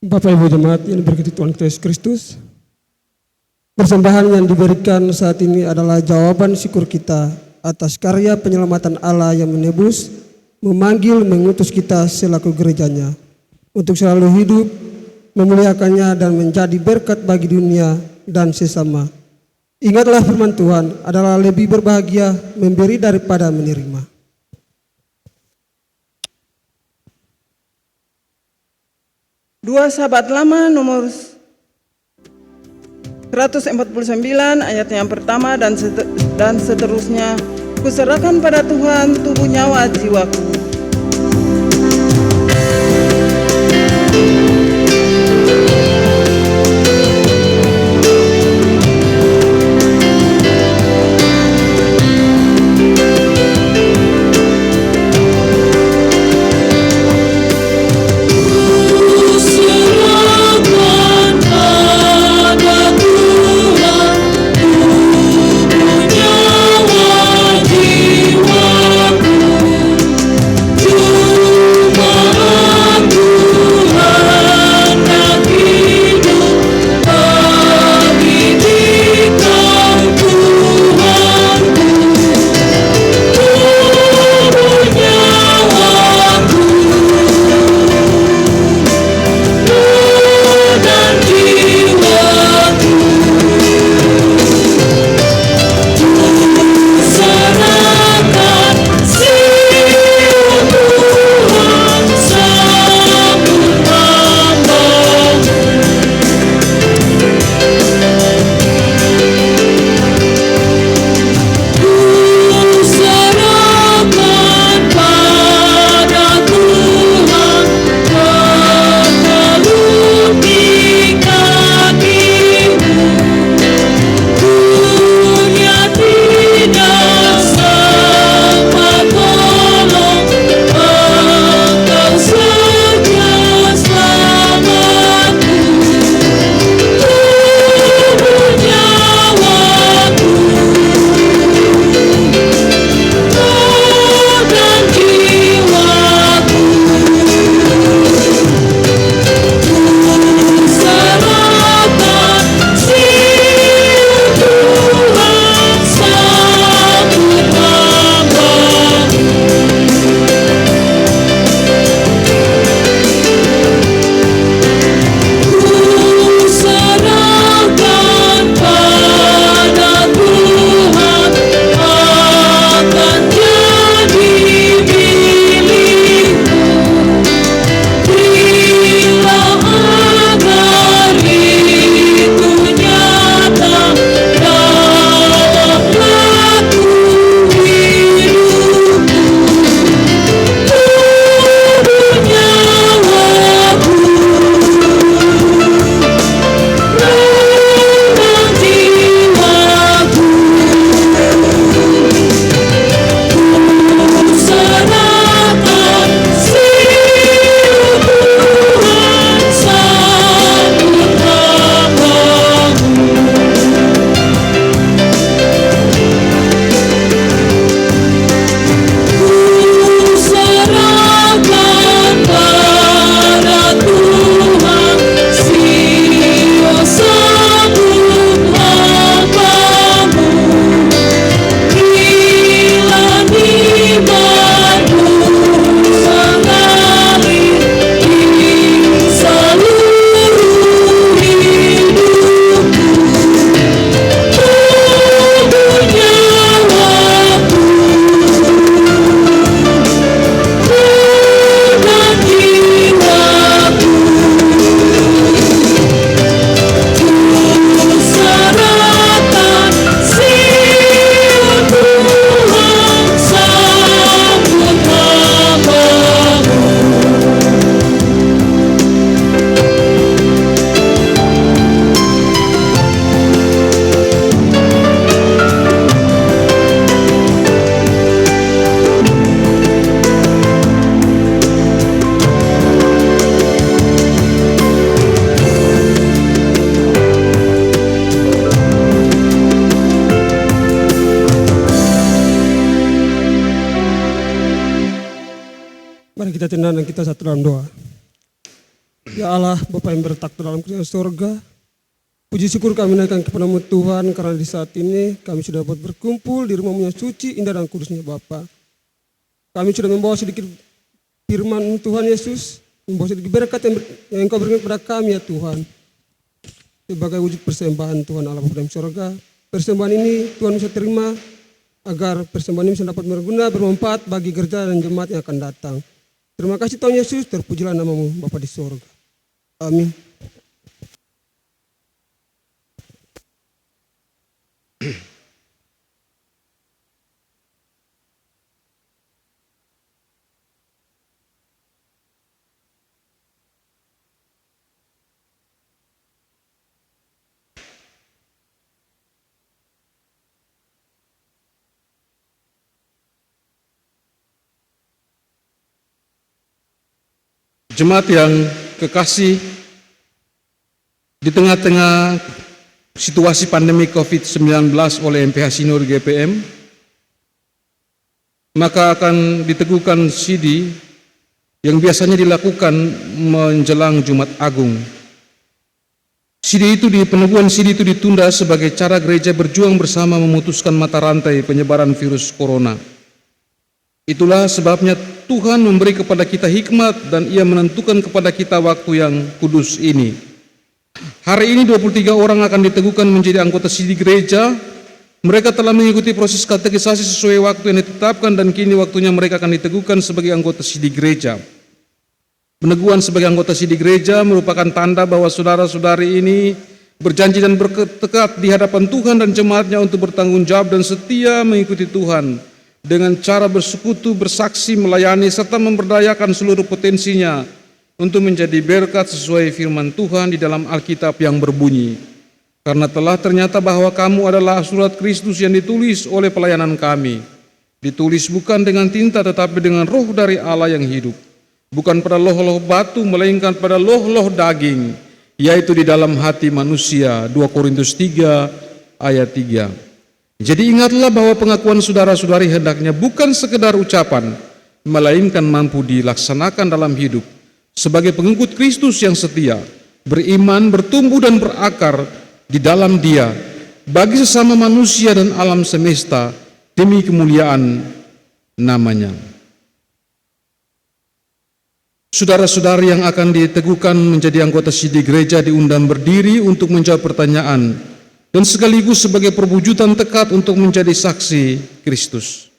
Bapak Ibu Jemaat yang diberkati Tuhan kita Yesus Kristus, persembahan yang diberikan saat ini adalah jawaban syukur kita atas karya penyelamatan Allah yang menebus, memanggil, mengutus kita selaku gerejanya untuk selalu hidup, memuliakannya dan menjadi berkat bagi dunia dan sesama. Ingatlah firman Tuhan adalah lebih berbahagia memberi daripada menerima. Dua Sahabat Lama nomor 149 ayat yang pertama dan seterusnya. Kuserahkan pada Tuhan tubuh nyawa jiwaku. Mari kita tenang dan kita satu dalam doa. Ya Allah, Bapa yang bertakhta dalam kerajaan surga, puji syukur kami naikkan kepadamu Tuhan, karena di saat ini kami sudah dapat berkumpul di rumahmu yang suci, indah dan kudusnya Bapa. Kami sudah membawa sedikit firman Tuhan Yesus, membawa sedikit berkat yang Engkau berikan kepada kami ya Tuhan. Sebagai wujud persembahan Tuhan Allah Bapa dalam surga, persembahan ini Tuhan bisa terima, agar persembahan ini bisa dapat berguna, bermanfaat bagi gereja dan jemaat yang akan datang. Terima kasih Tuhan Yesus, terpujilah namamu Bapa di surga. Amin. Jemaat yang kekasih, di tengah-tengah situasi pandemi COVID-19 oleh MPH Sinur GPM, maka akan diteguhkan sidi yang biasanya dilakukan menjelang Jumat Agung. Peneguhan sidi itu ditunda sebagai cara gereja berjuang bersama memutuskan mata rantai penyebaran virus corona. Itulah sebabnya Tuhan memberi kepada kita hikmat dan Ia menentukan kepada kita waktu yang kudus ini. Hari ini 23 orang akan diteguhkan menjadi anggota sidi gereja. Mereka telah mengikuti proses katekisasi sesuai waktu yang ditetapkan dan kini waktunya mereka akan diteguhkan sebagai anggota sidi gereja. Peneguhan sebagai anggota sidi gereja merupakan tanda bahwa saudara-saudari ini berjanji dan bertekad di hadapan Tuhan dan jemaatnya untuk bertanggung jawab dan setia mengikuti Tuhan dengan cara bersekutu, bersaksi, melayani, serta memberdayakan seluruh potensinya untuk menjadi berkat sesuai firman Tuhan di dalam Alkitab yang berbunyi, karena telah ternyata bahwa kamu adalah surat Kristus yang ditulis oleh pelayanan kami, ditulis bukan dengan tinta tetapi dengan roh dari Allah yang hidup, bukan pada loh-loh batu melainkan pada loh-loh daging, yaitu di dalam hati manusia. 2 Korintus 3 ayat 3. Jadi ingatlah bahwa pengakuan saudara-saudari hendaknya bukan sekedar ucapan, melainkan mampu dilaksanakan dalam hidup sebagai pengikut Kristus yang setia, beriman, bertumbuh dan berakar di dalam Dia bagi sesama manusia dan alam semesta demi kemuliaan namanya. Saudara-saudari yang akan diteguhkan menjadi anggota sidi gereja diundang berdiri untuk menjawab pertanyaan dan sekaligus sebagai perwujudan tekad untuk menjadi saksi Kristus.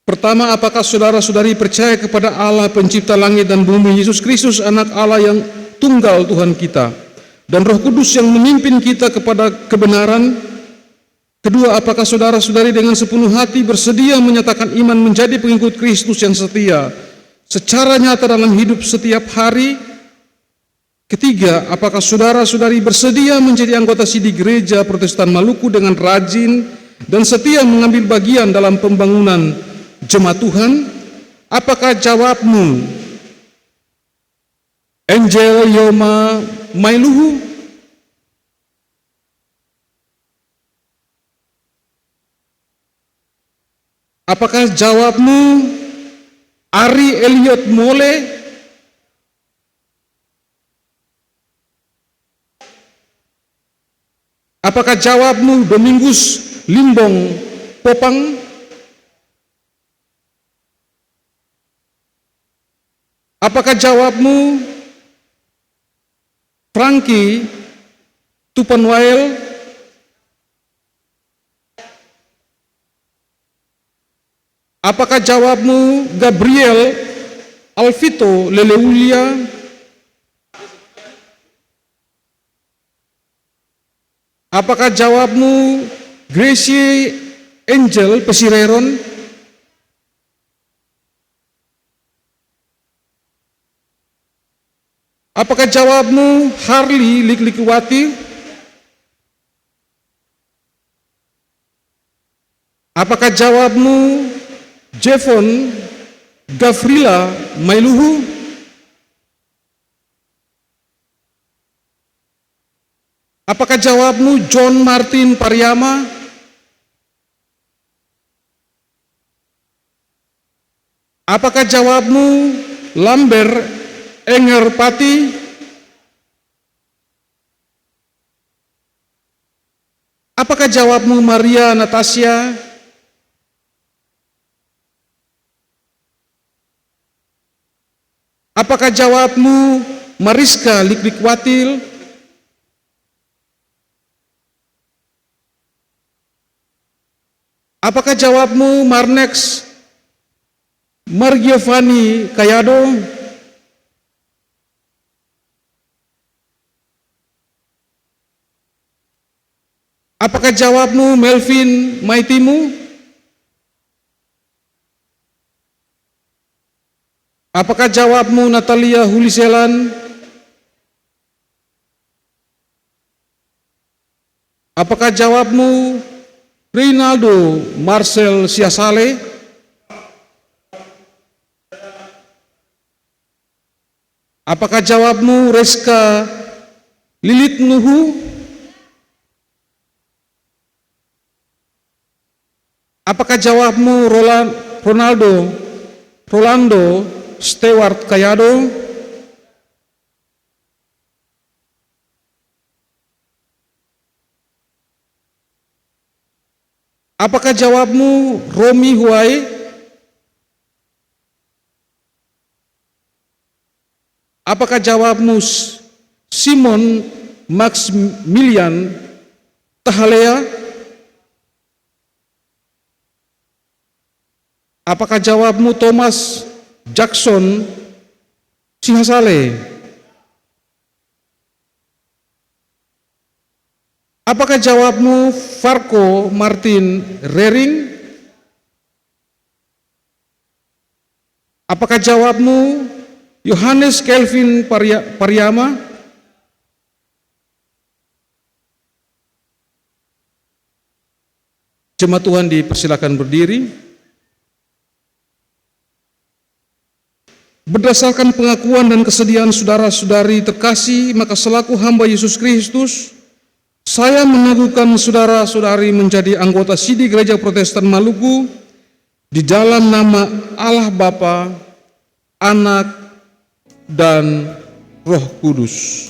Pertama, apakah saudara-saudari percaya kepada Allah pencipta langit dan bumi, Yesus Kristus anak Allah yang tunggal Tuhan kita, dan Roh Kudus yang memimpin kita kepada kebenaran? Kedua, apakah saudara-saudari dengan sepenuh hati bersedia menyatakan iman menjadi pengikut Kristus yang setia secara nyata dalam hidup setiap hari? Ketiga, apakah saudara-saudari bersedia menjadi anggota sidi gereja Protestan Maluku dengan rajin dan setia mengambil bagian dalam pembangunan jemaat Tuhan? Apakah jawabmu Angel Yoma Mailuhu? Apakah jawabmu Ari Elliot Mole? Apakah jawabmu Domingus Limbong Popang? Apakah jawabmu Frankie Tupanwael? Apakah jawabmu Gabriel Alvito Leleulia? Apakah jawabmu Gracie Angel Pesireron? Apakah jawabmu Harley Liklikiwati? Apakah jawabmu Jevon Gafrila Mailuhu? Apakah jawabmu John Martin Pariama? Apakah jawabmu Lambert Enger Pati? Apakah jawabmu Maria Natasha? Apakah jawabmu Mariska Liklikwatil? Apakah jawabmu Marnex Margiovani Kayado? Apakah jawabmu Melvin Maitimu? Apakah jawabmu Natalia Huliselan? Apakah jawabmu Rinaldo Marcel Siasale? Apakah jawabmu Reska Lilit Nuhu? Apakah jawabmu Rolando Stewart Kayado? Apakah jawabmu Romi Huai? Apakah jawabmu Simon Maximilian Tahalea? Apakah jawabmu Thomas Jackson Sihasale? Apakah jawabmu Farko Martin Rering? Apakah jawabmu Yohanes Kelvin Pariama? Jemaat Tuhan dipersilakan berdiri. Berdasarkan pengakuan dan kesediaan saudara-saudari terkasih, maka selaku hamba Yesus Kristus, saya meneguhkan saudara-saudari menjadi anggota Sidi Gereja Protestan Maluku di dalam nama Allah Bapa, Anak, dan Roh Kudus.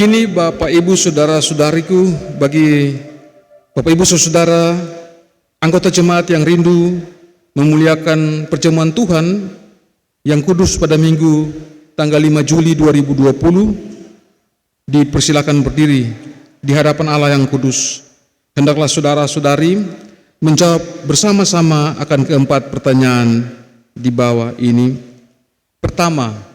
Kini Bapak Ibu Saudara-saudariku, bagi Bapak Ibu Saudara anggota jemaat yang rindu memuliakan perjamuan Tuhan yang kudus pada Minggu tanggal 5 Juli 2020, dipersilakan berdiri di hadapan Allah yang kudus. Hendaklah saudara-saudari menjawab bersama-sama akan keempat pertanyaan di bawah ini. Pertama,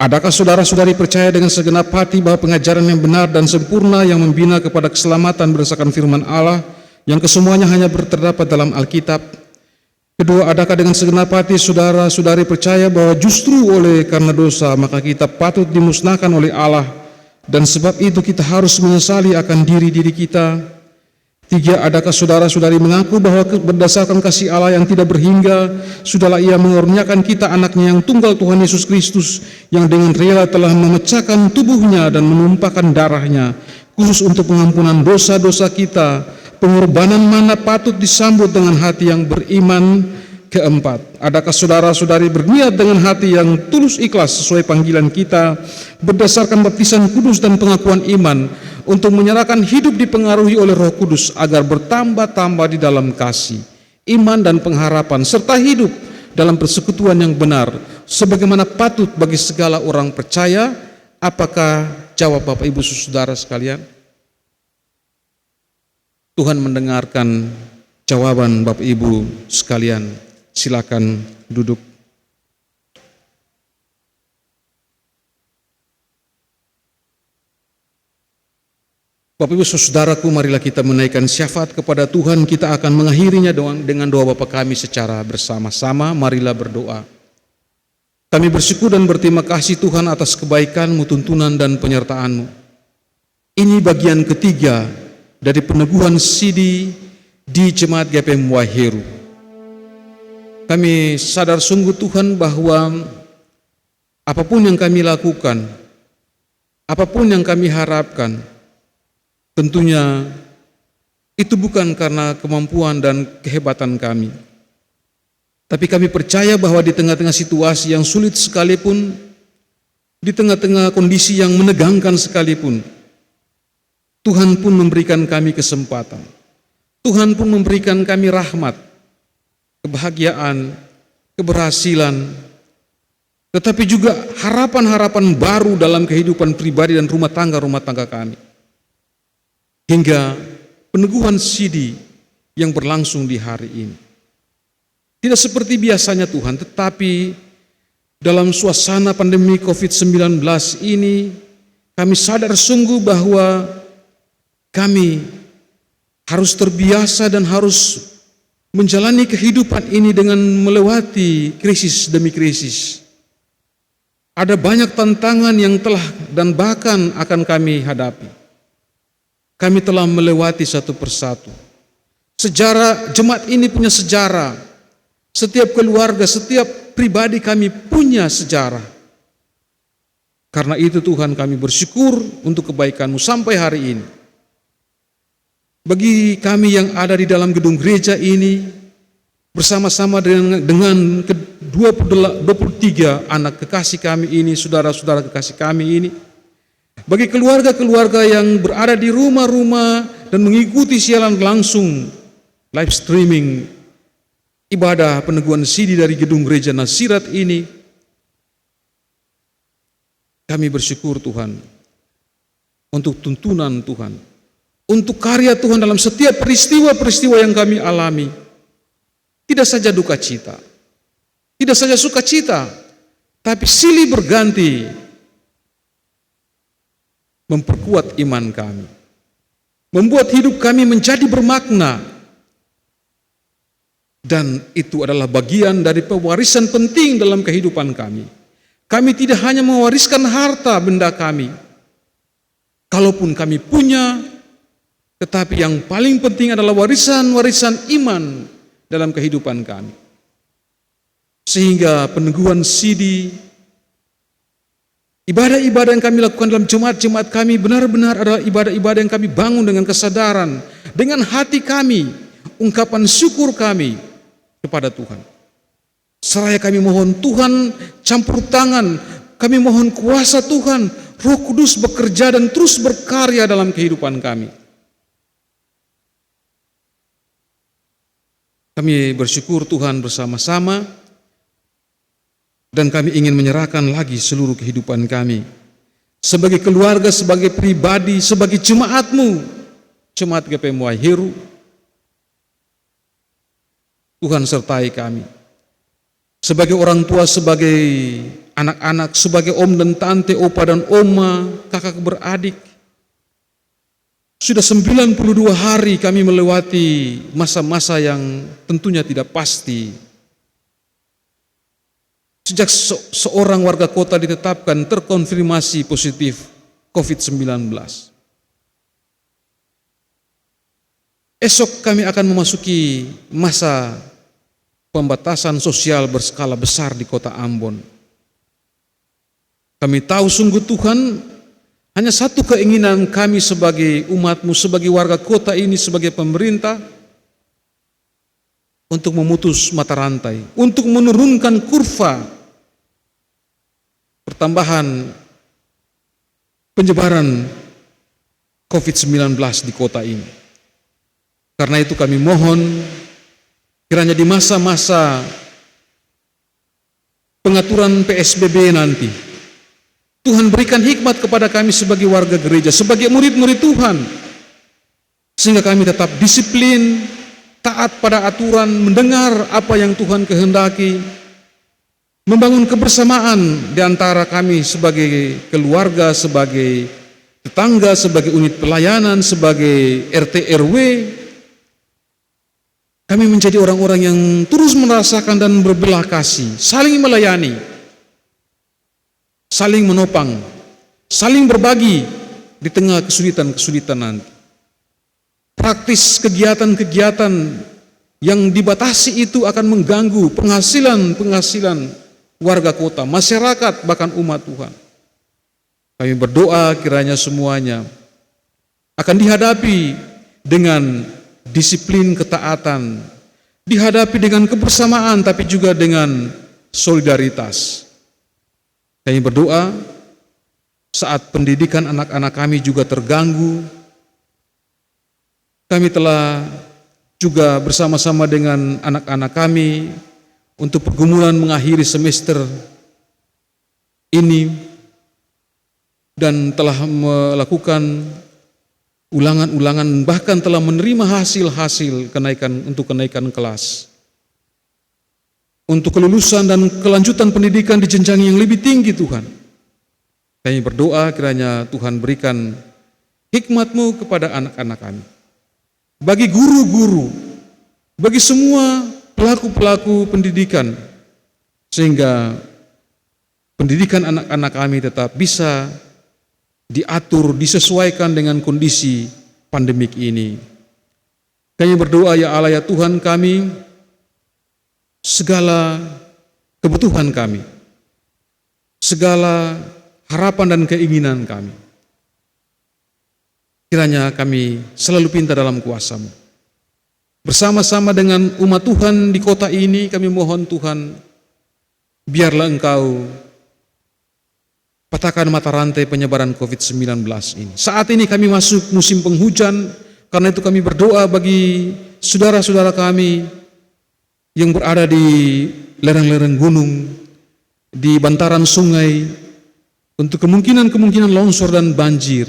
adakah saudara-saudari percaya dengan segenap hati bahwa pengajaran yang benar dan sempurna yang membina kepada keselamatan berdasarkan firman Allah yang kesemuanya hanya terdapat dalam Alkitab? Kedua, adakah dengan segenap hati saudara-saudari percaya bahwa justru karena dosa maka kita patut dimusnahkan oleh Allah, dan sebab itu kita harus menyesali akan diri-diri kita? Tiga, adakah saudara-saudari mengaku bahwa berdasarkan kasih Allah yang tidak berhingga, sudahlah Ia mengurniakan kita anaknya yang tunggal Tuhan Yesus Kristus, yang dengan rela telah memecahkan tubuhnya dan menumpahkan darahnya, khusus untuk pengampunan dosa-dosa kita, pengorbanan mana patut disambut dengan hati yang beriman? Keempat, adakah saudara-saudari berniat dengan hati yang tulus ikhlas sesuai panggilan kita, berdasarkan baptisan kudus dan pengakuan iman, untuk menyerahkan hidup dipengaruhi oleh Roh Kudus agar bertambah-tambah di dalam kasih, iman dan pengharapan, serta hidup dalam persekutuan yang benar, sebagaimana patut bagi segala orang percaya? Apakah jawab Bapak Ibu Saudara sekalian? Tuhan mendengarkan jawaban Bapak Ibu sekalian. Silakan duduk. Bapak Ibu Saudaraku, marilah kita menaikkan syafaat kepada Tuhan. Kita akan mengakhirinya dengan doa Bapa kami secara bersama-sama. Marilah berdoa. Kami bersyukur dan berterima kasih Tuhan atas kebaikan-Mu, tuntunan dan penyertaan-Mu. Ini bagian ketiga dari peneguhan Sidi di Jemaat GPM Waheru. Kami sadar sungguh Tuhan bahwa apapun yang kami lakukan, apapun yang kami harapkan, tentunya itu bukan karena kemampuan dan kehebatan kami. Tapi kami percaya bahwa di tengah-tengah situasi yang sulit sekalipun, di tengah-tengah kondisi yang menegangkan sekalipun, Tuhan pun memberikan kami kesempatan. Tuhan pun memberikan kami rahmat, kebahagiaan, keberhasilan, tetapi juga harapan-harapan baru dalam kehidupan pribadi dan rumah tangga kami. Hingga peneguhan Sidi yang berlangsung di hari ini. Tidak seperti biasanya Tuhan, tetapi dalam suasana pandemi COVID-19 ini, kami sadar sungguh bahwa kami harus terbiasa dan harus menjalani kehidupan ini dengan melewati krisis demi krisis. Ada banyak tantangan yang telah dan bahkan akan kami hadapi. Kami telah melewati satu persatu. Sejarah jemaat ini punya sejarah. Setiap keluarga, setiap pribadi kami punya sejarah. Karena itu Tuhan, kami bersyukur untuk kebaikan-Mu sampai hari ini. Bagi kami yang ada di dalam gedung gereja ini, bersama-sama dengan 23 anak kekasih kami ini, saudara-saudara kekasih kami ini, bagi keluarga-keluarga yang berada di rumah-rumah dan mengikuti siaran langsung live streaming ibadah peneguhan Sidi dari gedung gereja Nasirat ini, kami bersyukur Tuhan untuk tuntunan Tuhan, untuk karya Tuhan dalam setiap peristiwa-peristiwa yang kami alami. Tidak saja duka cita, tidak saja sukacita, tapi silih berganti memperkuat iman kami, membuat hidup kami menjadi bermakna. Dan itu adalah bagian dari pewarisan penting dalam kehidupan kami. Kami tidak hanya mewariskan harta benda kami, kalaupun kami punya, tetapi yang paling penting adalah warisan-warisan iman dalam kehidupan kami. Sehingga peneguhan Sidi, ibadah-ibadah yang kami lakukan dalam jemaat-jemaat kami benar-benar adalah ibadah-ibadah yang kami bangun dengan kesadaran, dengan hati kami, ungkapan syukur kami kepada Tuhan. Seraya kami mohon Tuhan campur tangan, Kami mohon kuasa Tuhan, Roh Kudus bekerja dan terus berkarya dalam kehidupan kami. Kami bersyukur Tuhan bersama-sama, dan kami ingin menyerahkan lagi seluruh kehidupan kami. Sebagai keluarga, sebagai pribadi, sebagai jemaat-Mu, Jemaat GPMY Heru, Tuhan sertai kami. Sebagai orang tua, sebagai anak-anak, sebagai om dan tante, opa dan oma, kakak beradik. Sudah 92 hari kami melewati masa-masa yang tentunya tidak pasti. Sejak seorang warga kota ditetapkan terkonfirmasi positif COVID-19. Esok kami akan memasuki masa pembatasan sosial berskala besar di kota Ambon. Kami tahu sungguh Tuhan, hanya satu keinginan kami sebagai umat-Mu, sebagai warga kota ini, sebagai pemerintah, untuk memutus mata rantai, untuk menurunkan kurva pertambahan penyebaran COVID-19 di kota ini. Karena itu kami mohon, kiranya di masa-masa pengaturan PSBB nanti, Tuhan berikan hikmat kepada kami sebagai warga gereja, sebagai murid-murid Tuhan, sehingga kami tetap disiplin, taat pada aturan, mendengar apa yang Tuhan kehendaki, membangun kebersamaan di antara kami sebagai keluarga, sebagai tetangga, sebagai unit pelayanan, sebagai RT RW. Kami menjadi orang-orang yang terus merasakan dan berbelah kasih, saling melayani, saling menopang, saling berbagi di tengah kesulitan-kesulitan nanti. Praktis kegiatan-kegiatan yang dibatasi itu akan mengganggu penghasilan warga kota, masyarakat, bahkan umat Tuhan. Kami berdoa kiranya semuanya akan dihadapi dengan disiplin ketaatan, dihadapi dengan kebersamaan, tapi juga dengan solidaritas. Kami berdoa saat pendidikan anak-anak kami juga terganggu, kami telah juga bersama-sama dengan anak-anak kami untuk pergumulan mengakhiri semester ini dan telah melakukan ulangan-ulangan, bahkan telah menerima hasil-hasil kenaikan kelas. Untuk kelulusan dan kelanjutan pendidikan di jenjang yang lebih tinggi Tuhan. Kami berdoa kiranya Tuhan berikan hikmat-Mu kepada anak-anak kami. Bagi guru-guru, bagi semua pelaku-pelaku pendidikan, sehingga pendidikan anak-anak kami tetap bisa diatur, disesuaikan dengan kondisi pandemik ini. Kami berdoa ya Allah ya Tuhan kami, segala kebutuhan kami, segala harapan dan keinginan kami, kiranya kami selalu pintar dalam kuasa-Mu. Bersama-sama dengan umat Tuhan di kota ini, kami mohon Tuhan, biarlah Engkau patahkan mata rantai penyebaran COVID-19 ini. Saat ini kami masuk musim penghujan, karena itu kami berdoa bagi saudara-saudara kami yang berada di lereng-lereng gunung, di bantaran sungai, untuk kemungkinan longsor dan banjir.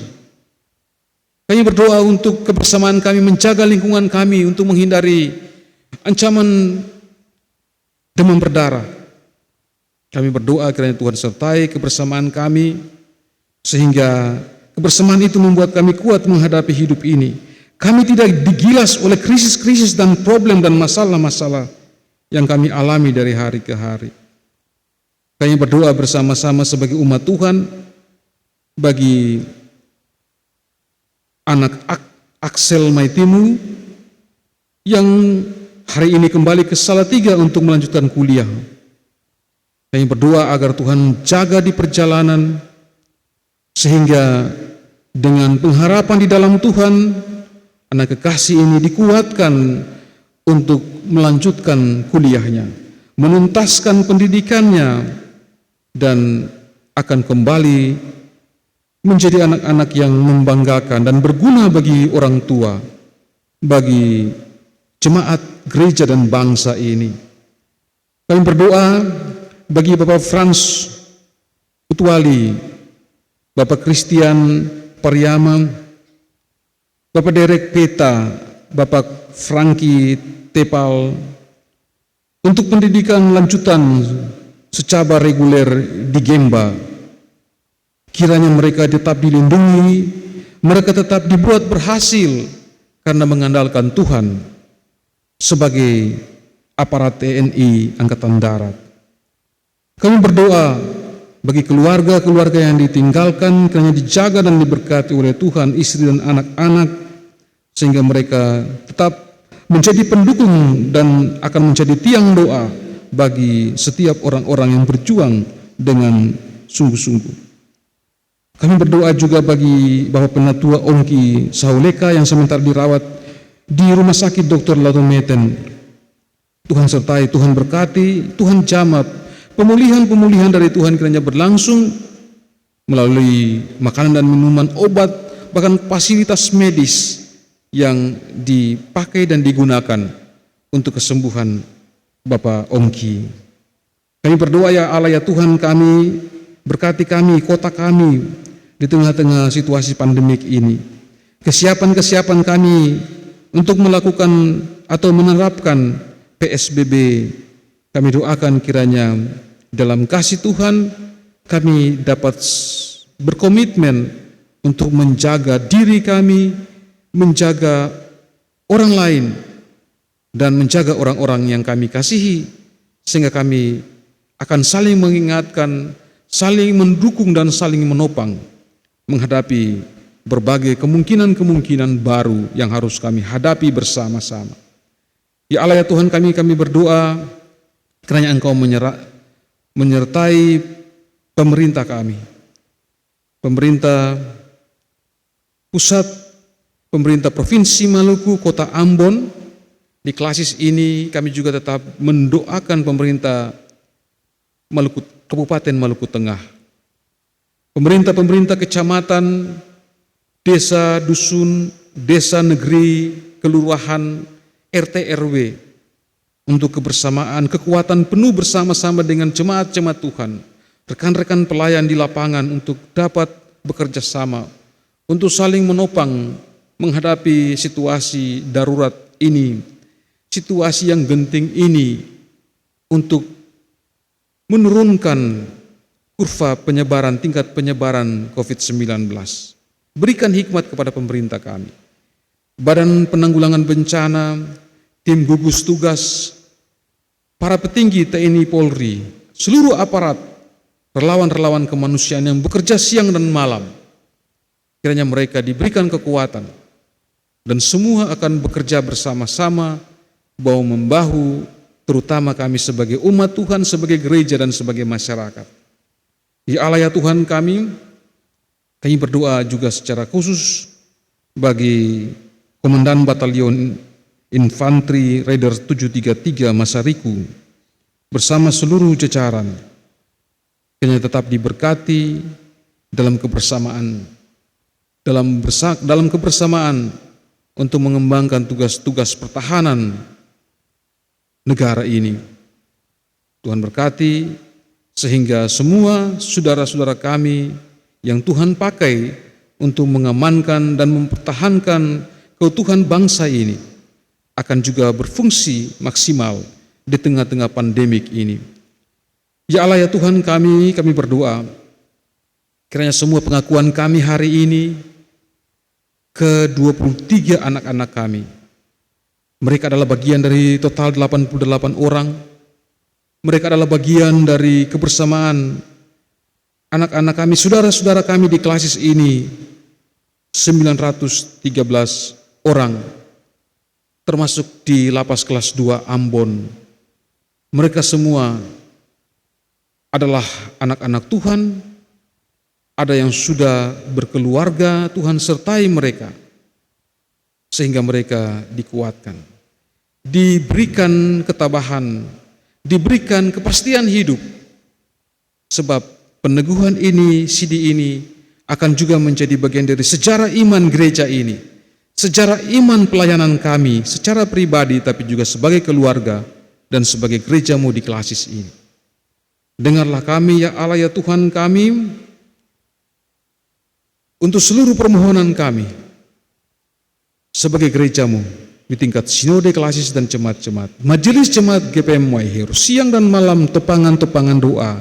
Kami berdoa untuk kebersamaan kami, menjaga lingkungan kami untuk menghindari ancaman demam berdarah. Kami berdoa kiranya Tuhan sertai kebersamaan kami, sehingga kebersamaan itu membuat kami kuat menghadapi hidup ini. Kami tidak digilas oleh krisis-krisis dan problem dan masalah-masalah yang kami alami dari hari ke hari. Kami berdoa bersama-sama sebagai umat Tuhan, bagi anak Axel Maitimu yang hari ini kembali ke Salatiga untuk melanjutkan kuliah. Kami berdoa agar Tuhan jaga di perjalanan, sehingga dengan pengharapan di dalam Tuhan, anak kekasih ini dikuatkan untuk melanjutkan kuliahnya, menuntaskan pendidikannya, dan akan kembali menjadi anak-anak yang membanggakan dan berguna bagi orang tua, bagi jemaat gereja dan bangsa ini. Kami berdoa bagi Bapak Frans Utuali, Bapak Christian Pariama, Bapak Derek Peta, Bapak Franky Tepal, untuk pendidikan lanjutan secara reguler di Gemba. Kiranya mereka tetap dilindungi, mereka tetap dibuat berhasil karena mengandalkan Tuhan sebagai aparat TNI Angkatan Darat. Kami berdoa bagi keluarga-keluarga yang ditinggalkan, kiranya dijaga dan diberkati oleh Tuhan, istri dan anak-anak, sehingga mereka tetap menjadi pendukung dan akan menjadi tiang doa bagi setiap orang-orang yang berjuang dengan sungguh-sungguh. Kami berdoa juga bagi Bapak Penatua Ongki Sauleka yang sementara dirawat di Rumah Sakit Dr. Latometen. Tuhan sertai, Tuhan berkati, Tuhan jamat. Pemulihan dari Tuhan kiranya berlangsung melalui makanan dan minuman, obat, bahkan fasilitas medis yang dipakai dan digunakan untuk kesembuhan Bapak Ongki. Kami berdoa ya Allah ya Tuhan kami, berkati kami, kota kami di tengah-tengah situasi pandemik ini. Kesiapan kami untuk melakukan atau menerapkan PSBB, kami doakan kiranya dalam kasih Tuhan kami dapat berkomitmen untuk menjaga diri kami, menjaga orang lain, dan menjaga orang-orang yang kami kasihi, sehingga kami akan saling mengingatkan, saling mendukung dan saling menopang menghadapi berbagai kemungkinan-kemungkinan baru yang harus kami hadapi bersama-sama. Ya Allah ya Tuhan kami berdoa kiranya Engkau menyertai pemerintah kami, pemerintah pusat, pemerintah Provinsi Maluku, Kota Ambon. Di klasis ini kami juga tetap mendoakan pemerintah Maluku, Kabupaten Maluku Tengah, pemerintah kecamatan, desa, dusun, desa, negeri, kelurahan, RT, RW, untuk kebersamaan, kekuatan penuh bersama-sama dengan jemaat-jemaat Tuhan, rekan-rekan pelayan di lapangan untuk dapat bekerja sama, untuk saling menopang menghadapi situasi darurat ini, situasi yang genting ini, untuk menurunkan kurva penyebaran, tingkat penyebaran COVID-19. Berikan hikmat kepada pemerintah kami, Badan Penanggulangan Bencana, tim gugus tugas, para petinggi TNI Polri, seluruh aparat, relawan-relawan kemanusiaan yang bekerja siang dan malam. Kiranya mereka diberikan kekuatan dan semua akan bekerja bersama-sama, bahu-membahu, terutama kami sebagai umat Tuhan, sebagai gereja dan sebagai masyarakat. Ya Allah ya Tuhan kami berdoa juga secara khusus bagi Komandan Batalion Infanteri Raider 733 Masariku bersama seluruh jajaran, kiranya tetap diberkati dalam kebersamaan, dalam kebersamaan untuk mengembangkan tugas-tugas pertahanan negara ini. Tuhan berkati sehingga semua saudara-saudara kami yang Tuhan pakai untuk mengamankan dan mempertahankan keutuhan bangsa ini akan juga berfungsi maksimal di tengah-tengah pandemik ini. Ya Allah ya Tuhan kami berdoa kiranya semua pengakuan kami hari ini ke 23 anak-anak kami, mereka adalah bagian dari total 88 orang, mereka adalah bagian dari kebersamaan anak-anak kami, saudara-saudara kami di klasis ini 913 orang, termasuk di lapas kelas 2 Ambon. Mereka semua adalah anak-anak Tuhan, ada yang sudah berkeluarga, Tuhan sertai mereka, sehingga mereka dikuatkan, diberikan ketabahan, diberikan kepastian hidup, sebab peneguhan ini, CD ini akan juga menjadi bagian dari sejarah iman gereja ini, sejarah iman pelayanan kami secara pribadi tapi juga sebagai keluarga dan sebagai gerejamu di Klasis ini. Dengarlah kami ya Allah ya Tuhan kami, untuk seluruh permohonan kami sebagai gerejamu di tingkat sinode Klasis dan jemaat-jemaat, majelis jemaat GPM Waihir, siang dan malam topangan-topangan doa,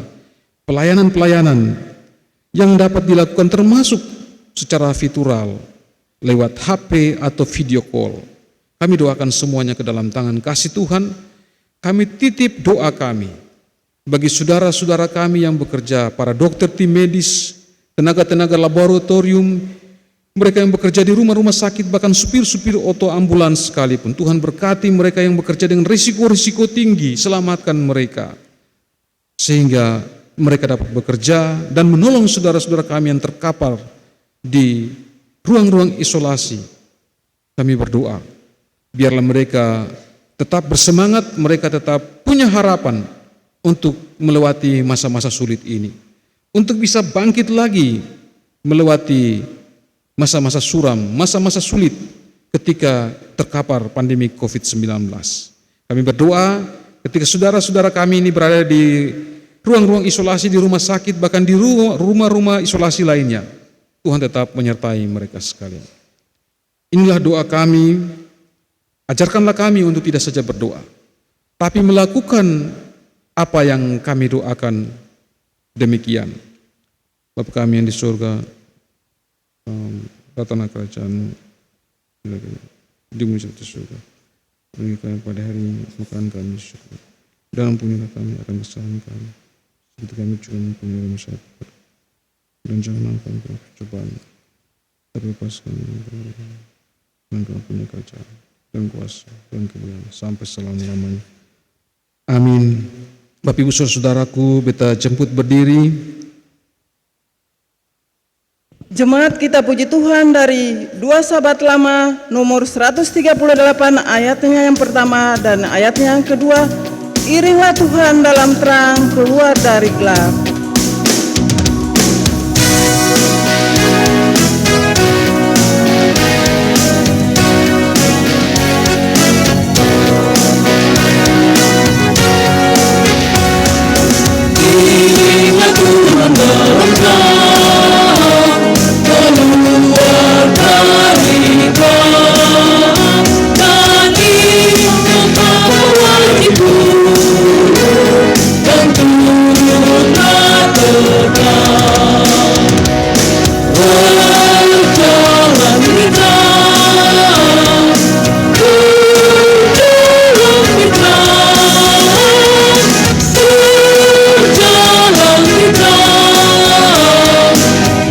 pelayanan-pelayanan yang dapat dilakukan termasuk secara virtual, lewat HP atau video call. Kami doakan semuanya ke dalam tangan kasih Tuhan. Kami titip doa kami bagi saudara-saudara kami yang bekerja, para dokter tim medis, tenaga-tenaga laboratorium, mereka yang bekerja di rumah-rumah sakit, bahkan supir-supir oto ambulans sekalipun. Tuhan berkati mereka yang bekerja dengan risiko-risiko tinggi, selamatkan mereka, sehingga mereka dapat bekerja dan menolong saudara-saudara kami yang terkapar di ruang-ruang isolasi. Kami berdoa, biarlah mereka tetap bersemangat, mereka tetap punya harapan untuk melewati masa-masa sulit ini, untuk bisa bangkit lagi melewati masa-masa suram, masa-masa sulit ketika terkapar pandemi COVID-19. Kami berdoa ketika saudara-saudara kami ini berada di ruang-ruang isolasi, di rumah sakit, bahkan di rumah-rumah isolasi lainnya, Tuhan tetap menyertai mereka sekalian. Inilah doa kami, ajarkanlah kami untuk tidak saja berdoa, tapi melakukan apa yang kami doakan demikian. Bapa kami yang di surga, datanglah kerajaan-Mu, dimulai di surga. Beri kami pada hari ini makan kami di surga. Dan ampunilah kami akan kesalahan kami, seperti kami juga mengampuni orang jahat. Dan janganlah kami ke percobaan, tapi lepaskan kami dari yang jahat. Dan Kau punya kerajaan dan kuasa dan kemuliaan sampai selama-lamanya. Amin. Bapak Ibu saudaraku, beta jemput berdiri. Jemaat kita puji Tuhan dari 2 Sahabat Lama nomor 138 ayatnya yang pertama dan ayatnya yang kedua. Iringlah Tuhan dalam terang keluar dari gelap. Iringlah Tuhan dalam terang keluar dari gelap, dan Ia membawa ibu dan turunlah terang. Berjalan di terang, berjalan di terang, berjalan di terang,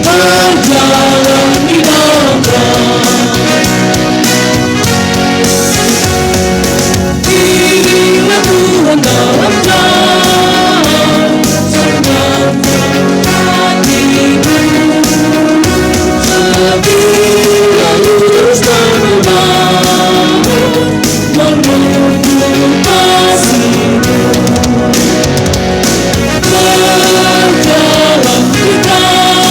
berjalan di dalam terang. Iringlah Tuhan dalam terang, senyap hatimu, setia lurus dan membangun, menunggu kasih-Mu. Berjalan di terang,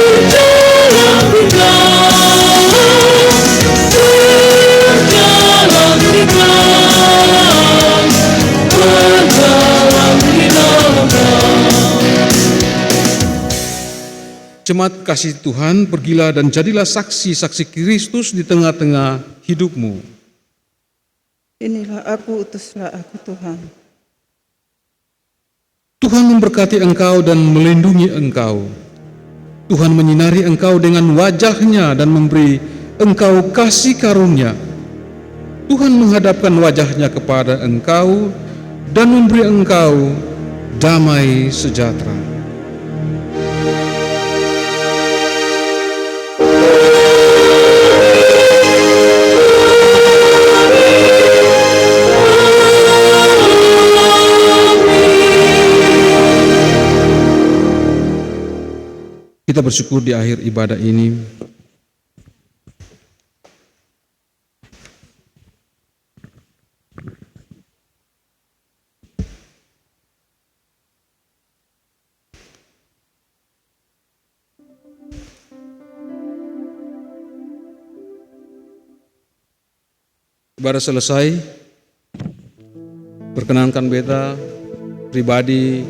berjalan di terang, berjalan di terang, berjalan di dalam terang. Jemaat kasih Tuhan, pergilah dan jadilah saksi-saksi Kristus di tengah-tengah hidupmu. Inilah aku, utuslah aku Tuhan. Tuhan memberkati engkau dan melindungi engkau. Tuhan menyinari engkau dengan wajah-Nya dan memberi engkau kasih karunia. Tuhan menghadapkan wajah-Nya kepada engkau dan memberi engkau damai sejahtera. Kita bersyukur di akhir ibadah ini Ibadah selesai. Perkenankan beta pribadi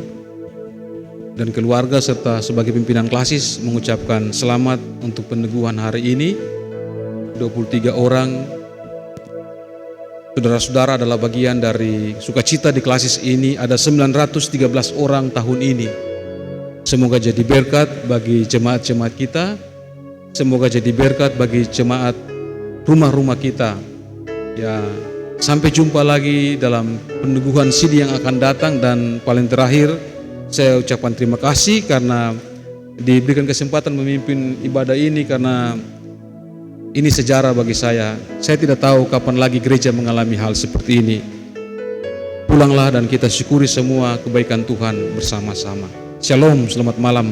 dan keluarga serta sebagai pimpinan klasis mengucapkan selamat untuk peneguhan hari ini. 23 orang saudara-saudara adalah bagian dari sukacita di klasis ini. Ada 913 orang tahun ini. Semoga jadi berkat bagi jemaat-jemaat kita. Semoga jadi berkat bagi jemaat rumah-rumah kita. Ya, sampai jumpa lagi dalam peneguhan sidi yang akan datang. Dan paling terakhir, saya ucapkan terima kasih karena diberikan kesempatan memimpin ibadah ini, karena ini sejarah bagi saya. Saya tidak tahu kapan lagi gereja mengalami hal seperti ini. Pulanglah dan kita syukuri semua kebaikan Tuhan bersama-sama. Shalom, selamat malam.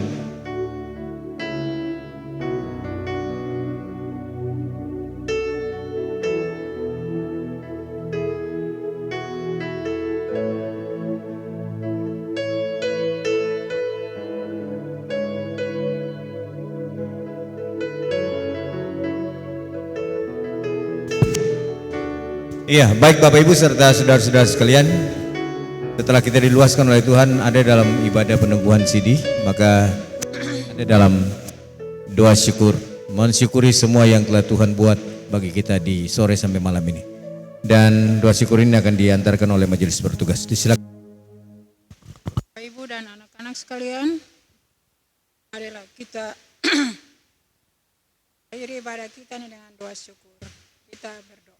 Iya, baik Bapak Ibu serta saudara-saudara sekalian, setelah kita diluaskan oleh Tuhan ada dalam ibadah peneguhan sidi, maka ada dalam doa syukur, mensyukuri semua yang telah Tuhan buat bagi kita di sore sampai malam ini. Dan doa syukur ini akan diantarkan oleh majelis bertugas. Disilakan. Bapak Ibu dan anak-anak sekalian, marilah kita akhiri ibadah kita ini dengan doa syukur. Kita berdoa.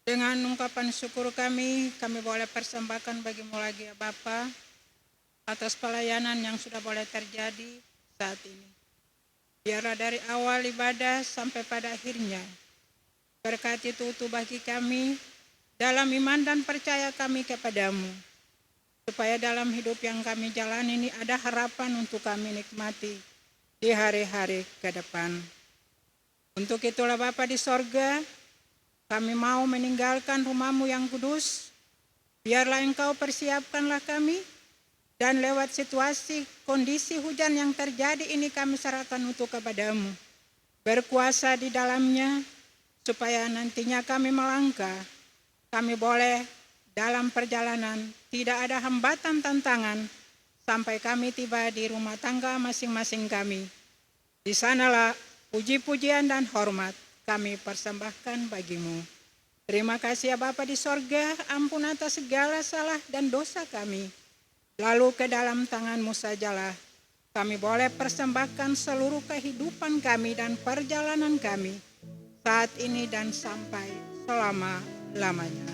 Dengan ungkapan syukur kami boleh persembahkan bagimu lagi ya Bapa, atas pelayanan yang sudah boleh terjadi saat ini. Biarlah dari awal ibadah sampai pada akhirnya, berkati itu bagi kami dalam iman dan percaya kami kepadamu, supaya dalam hidup yang kami jalani ini ada harapan untuk kami nikmati di hari-hari ke depan. Untuk itulah Bapa di sorga, kami mau meninggalkan rumah-Mu yang kudus. Biarlah Engkau persiapkanlah kami, dan lewat situasi kondisi hujan yang terjadi ini kami serahkan untuk kepadamu. Berkuasa di dalamnya, supaya nantinya kami melangkah, kami boleh dalam perjalanan tidak ada hambatan tantangan sampai kami tiba di rumah tangga masing-masing kami. Di sanalah puji-pujian dan hormat kami persembahkan bagimu. Terima kasih ya Bapa di sorga, ampun atas segala salah dan dosa kami. Lalu ke dalam tangan-Mu sajalah kami boleh persembahkan seluruh kehidupan kami dan perjalanan kami saat ini dan sampai selama-lamanya.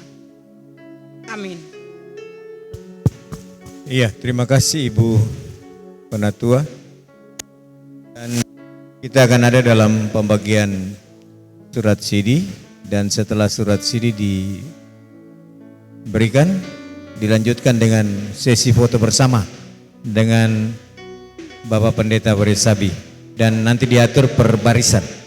Amin. Iya, terima kasih Ibu Penatua. Dan kita akan ada dalam pembagian surat sidi, dan setelah surat sidi diberikan, dilanjutkan dengan sesi foto bersama dengan Bapak Pendeta Barisabi, dan nanti diatur per barisan.